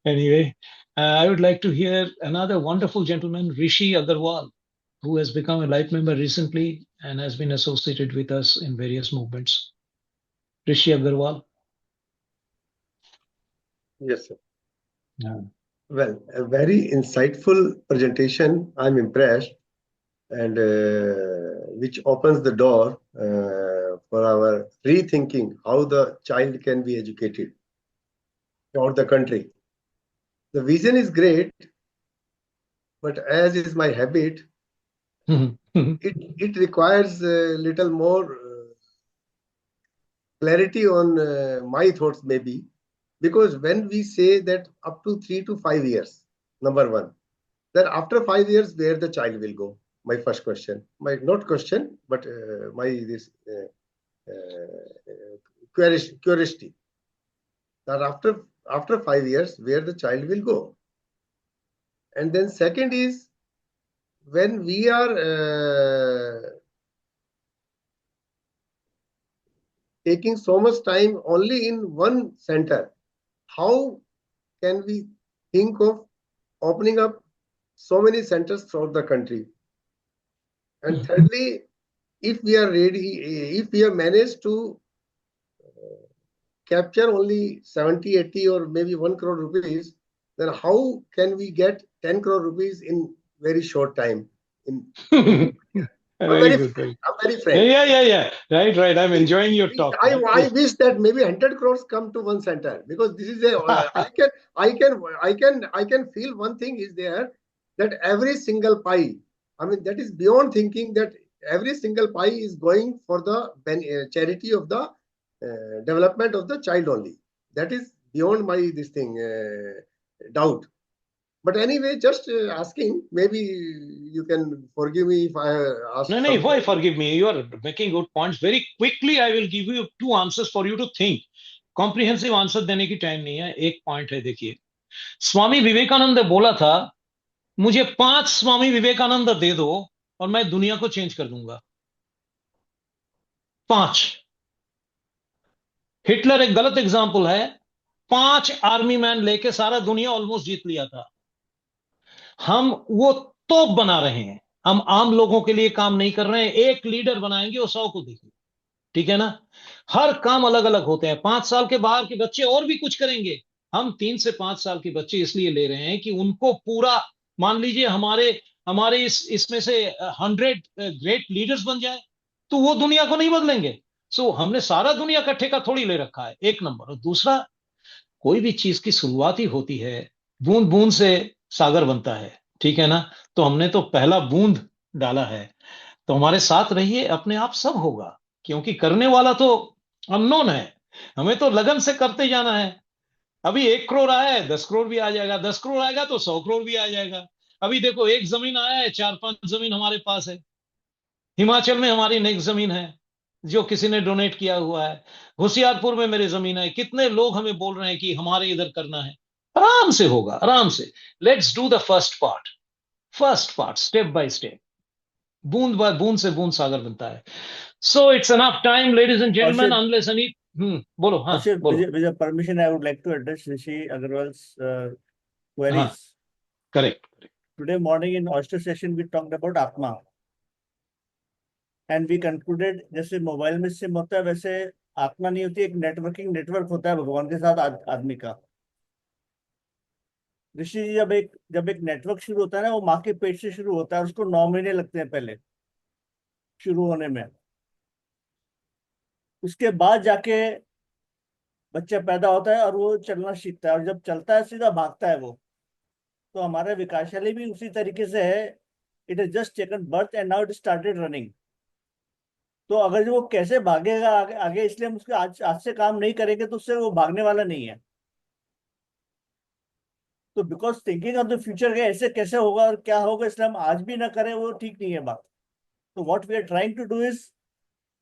Anyway, I would like to hear another wonderful gentleman, Rishi Agarwal, who has become a life member recently and has been associated with us in various movements. Rishi Agarwal. Yes, sir. Yeah. Well, a very insightful presentation. I'm impressed, and which opens the door for our rethinking how the child can be educated throughout the country. The vision is great, but as is my habit, it requires a little more clarity on my thoughts, maybe. Because when we say that up to 3 to 5 years, number one, then after 5 years, where the child will go? My first question, my not question, but curiosity. That after 5 years, where the child will go? And then second is, when we are taking so much time only in one center, how can we think of opening up so many centers throughout the country? And thirdly, if we are ready, if we have managed to capture only 70, 80 or maybe 1 crore rupees, then how can we get 10 crore rupees in very short time? I'm very frank. Yeah. Right. I'm enjoying your talk. I wish that maybe 100 crores come to one center, because this is I can feel one thing is there, that every single pie, I mean, that is beyond thinking, that every single pie is going for the charity of the development of the child only. That is beyond my doubt. But anyway, just asking, maybe you can forgive me if I ask. No, why forgive me? You are making good points. Very quickly, I will give you 2 answers for you to think. Comprehensive answer देने की time नहीं है. एक point है, देखिए. स्वामी विवेकानंद ने बोला था, मुझे 5 स्वामी विवेकानंद दे दो और मैं दुनिया को चेंज कर दूंगा. 5. हिटलर एक गलत एग्जाम्पल है. 5 आर्मी मैन लेके सारा दुनिया ऑलमोस्ट जीत लिया था. हम वो तोप बना रहे हैं. हम आम लोगों के लिए काम नहीं कर रहे हैं. एक लीडर बनाएंगे और 100 को देखेंगे. ठीक है ना? हर काम अलग अलग होते हैं. 5 साल के बाहर के बच्चे और भी कुछ करेंगे. हम 3 से 5 साल के बच्चे इसलिए ले रहे हैं कि उनको पूरा, मान लीजिए हमारे इसमें से 100 ग्रेट लीडर्स बन जाए, तो वो दुनिया को नहीं बदलेंगे. सो हमने सारा दुनिया का ठेका थोड़ी ले रखा है. एक नंबर. और दूसरा, कोई भी चीज की शुरुआत ही होती है, बूंद बूंद से सागर बनता है. ठीक है ना? तो हमने तो पहला बूंद डाला है. तो हमारे साथ रहिए, अपने आप सब होगा, क्योंकि करने वाला तो अननोन है. हमें तो लगन से करते जाना है. अभी 1 करोड़ आया है, 10 करोड़ भी आ जाएगा. 10 करोड़ आएगा तो 100 करोड़ भी आ जाएगा. अभी देखो, 1 जमीन आया है, 4-5 जमीन हमारे पास है. हिमाचल में हमारी नेक्स्ट जमीन है जो किसी ने डोनेट किया हुआ है. होशियारपुर में मेरी जमीन है. कितने लोग हमें बोल रहे हैं कि हमारे इधर करना है. आराम से होगा, आराम से. Let's do the first part, step by step. बूंद बाय बूंद से बूंद सागर बनता है. So it's enough time, ladies and gentleman, unless any बोलो. हाँ, बोलो. With your permission, I would like to address Rishi Agarwal's queries. Correct. Today morning in Oyster session, we talked about Atma. And we concluded, जैसे mobile में SIM होता है, वैसे आत्मा नहीं होती, एक नेटवर्क होता है भगवान के साथ आदमी का. ऋषि जी, जब एक नेटवर्क शुरू होता है ना, वो माँ के पेट से शुरू होता है. उसको 9 महीने लगते हैं पहले शुरू होने में. उसके बाद जाके बच्चा पैदा होता है और वो चलना सीखता है, और जब चलता है सीधा भागता है वो. तो हमारा विकासशाली भी उसी तरीके से है. It has just taken birth and now it started running. तो अगर वो कैसे भागेगा आगे, आगे, इसलिए हम उसके आज से काम नहीं करेंगे तो उससे वो भागने वाला नहीं है। तो because thinking of the future के ऐसे कैसे होगा और क्या होगा, इसलिए हम आज भी ना करें, वो ठीक नहीं है बात। तो what we are trying to do is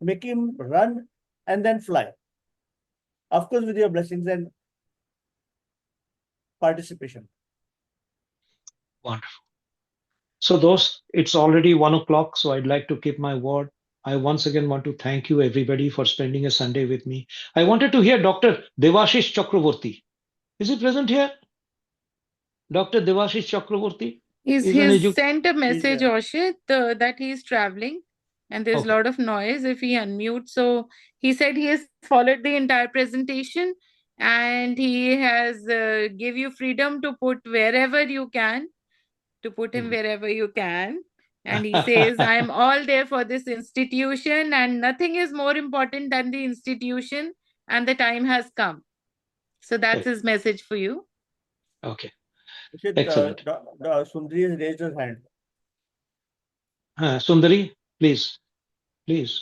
make him run and then fly, of course with your blessings and participation. Wonderful. So those, it's already 1 o'clock, so I'd like to keep my word. I once again want to thank you everybody for spending a Sunday with me. I wanted to hear Dr. Devashish Chakraborty. Is he present here? Dr. Devashish Chakraborty? He's sent a message, Oshit, that he's traveling and there's a lot of noise if he unmutes. So he said he has followed the entire presentation and he has give you freedom to put wherever you can, to put him wherever you can. And he says, I am all there for this institution and nothing is more important than the institution and the time has come. So that's his message for you. Okay. Excellent. Sundari has raised her hand. Sundari, please. Please.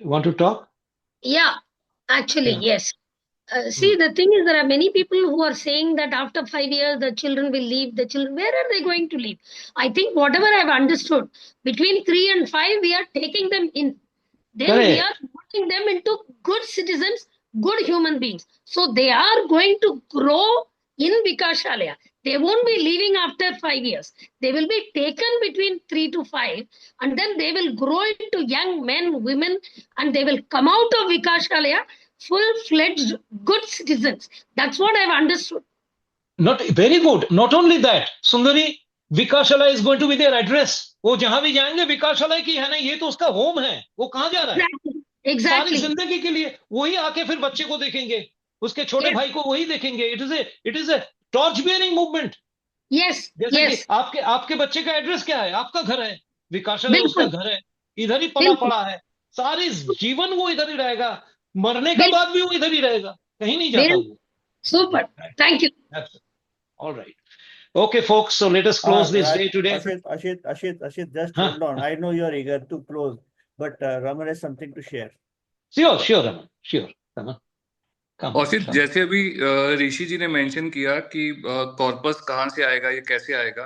You want to talk? Yeah, actually, yes. See, the thing is, there are many people who are saying that after 5 years, the children will leave. The children, where are they going to leave? I think whatever I've understood, between 3 and 5, we are taking them in. Then we are putting them into good citizens, good human beings. So they are going to grow in Vikashalaya. They won't be leaving after 5 years. They will be taken between 3 to 5 and then they will grow into young men, women, and they will come out of Vikashalaya full-fledged good citizens. That's what I've understood. Not very good. Not only that, Sundari, Vikashalaya is going to be their address. वो जहां भी जाएंगे विकासालय की है ना, ये तो उसका होम है. वो कहां जा रहा है? Exactly. सारी जिंदगी के लिए वही आके फिर बच्चे को देखेंगे, उसके छोटे भाई को वही देखेंगे. It is a torch bearing movement. Yes. जैसे yes. कि आपके बच्चे का एड्रेस क्या है? आपका घर है, विकासालय उसका घर है, इधर ही पला पड़ा है. सारे जीवन वो इधर ही रहेगा, मरने के बाद भी वो इधर ही रहेगा, कहीं नहीं जाता वो. Super. Thank you. All right. Okay, folks. So let us close this day today. Ashit, just hold on. I know you're eager to close, but Raman has something to share. Sure, Raman. Sure, Raman. औषित, जैसे अभी ऋषि जी ने mention किया कि corpus कहाँ से आएगा, ये कैसे आएगा.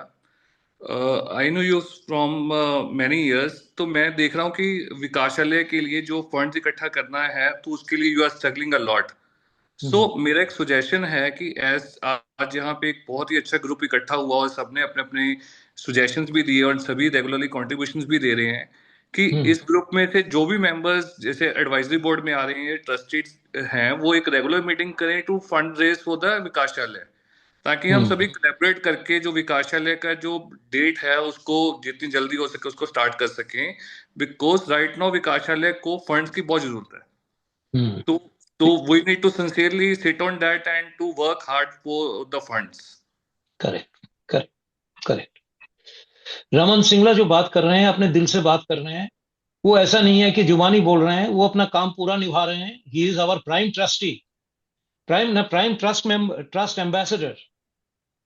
I know you from many years. तो मैं देख रहा हूँ कि विकासालय के लिए जो फंड्स इकट्ठा करना है, तो उसके लिए you are struggling a lot. So मेरा एक सुजेशन है कि आज यहाँ पे एक बहुत ही अच्छा ग्रुप इकट्ठा हुआ और सबने अपने अपने सुजेशंस भी दिए और सभी रेगुलरली कॉन्ट्रीब्यूशंस भी दे रहे हैं कि इस ग्रुप में से जो भी मेंबर्स जैसे एडवाइजरी बोर्ड में आ रहे हैं, ट्रस्टेड हैं, वो एक रेगुलर मीटिंग करें to fund raise for the Vikasalaya, ताकि हम सभी कोलैबोरेट करके जो विकासालय का जो डेट है उसको जितनी जल्दी हो सके उसको स्टार्ट कर सकें. बिकॉज राइट नाउ विकासालय को फंड्स की बहुत जरूरत है. So we need to sincerely sit on that and to work hard for the funds. Correct. Raman Singla जो बात कर रहे हैं, अपने दिल से बात कर रहे हैं. वो ऐसा नहीं है कि जुबानी बोल रहे हैं, वो अपना काम पूरा निभा रहे हैं. He is our prime trustee, prime trust ambassador.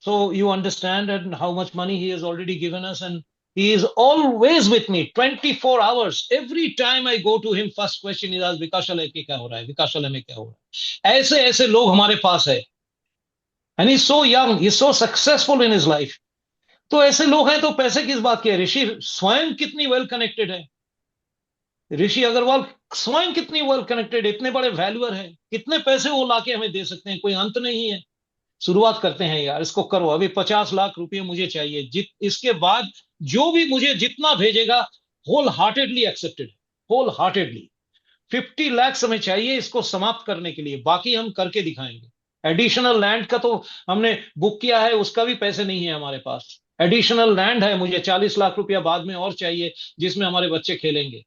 So you understand and how much money he has already given us, and he is always with me 24 hours. Every time I go to him, first question is ask विकासालय के क्या हो रहा है, विकासालय में क्या हो रहा है. ऐसे लोग हमारे पास है. And he's so young, he's so successful in his life. तो ऐसे लोग हैं तो पैसे किस बात के. ऋषि स्वयं कितनी वेल कनेक्टेड है. ऋषि अग्रवाल स्वयं कितनी वेल कनेक्टेड, इतने बड़े वैल्यूअर है. कितने पैसे वो लाके हमें दे सकते हैं, कोई अंत नहीं है. शुरुआत करते हैं यार, इसको करो. अभी 50 लाख रुपए मुझे चाहिए. इसके बाद जो भी मुझे जितना भेजेगा wholeheartedly accepted, wholeheartedly. 50 lakh हमें चाहिए इसको समाप्त करने के लिए, बाकी हम करके दिखाएंगे. एडिशनल लैंड का तो हमने बुक किया है, उसका भी पैसे नहीं है हमारे पास. एडिशनल लैंड है, मुझे 40 लाख रुपया बाद में और चाहिए जिसमें हमारे बच्चे खेलेंगे.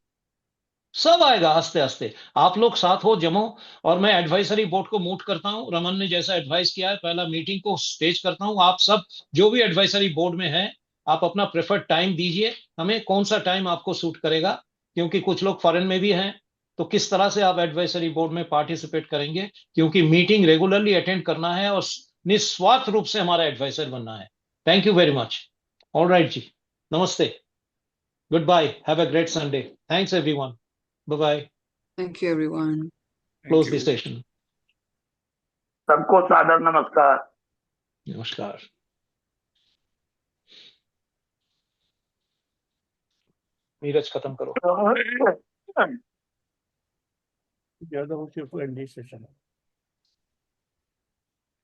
सब आएगा हंसते हंसते. आप लोग साथ हो, जमो. और मैं एडवाइजरी बोर्ड को मूट करता हूं. रमन ने जैसा एडवाइस किया है, पहला मीटिंग को स्टेज करता हूं. आप सब जो भी एडवाइजरी बोर्ड में हैं, आप अपना प्रेफर्ड टाइम दीजिए हमें. कौन सा टाइम आपको सूट करेगा, क्योंकि कुछ लोग फॉरेन में भी हैं. तो किस तरह से आप एडवाइजरी बोर्ड में पार्टिसिपेट करेंगे, क्योंकि मीटिंग रेगुलरली अटेंड करना है और निस्वार्थ रूप से हमारा एडवाइजर बनना है. Thank you very much. All right जी, नमस्ते. Goodbye. Have a great Sunday. Thanks, everyone. Bye-bye. Thank you, everyone. Close the session. सबको सादर नमस्कार. Namaskar. नीरज खत्म करो. The other host, you have to end this session.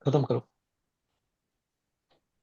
खत्म करो.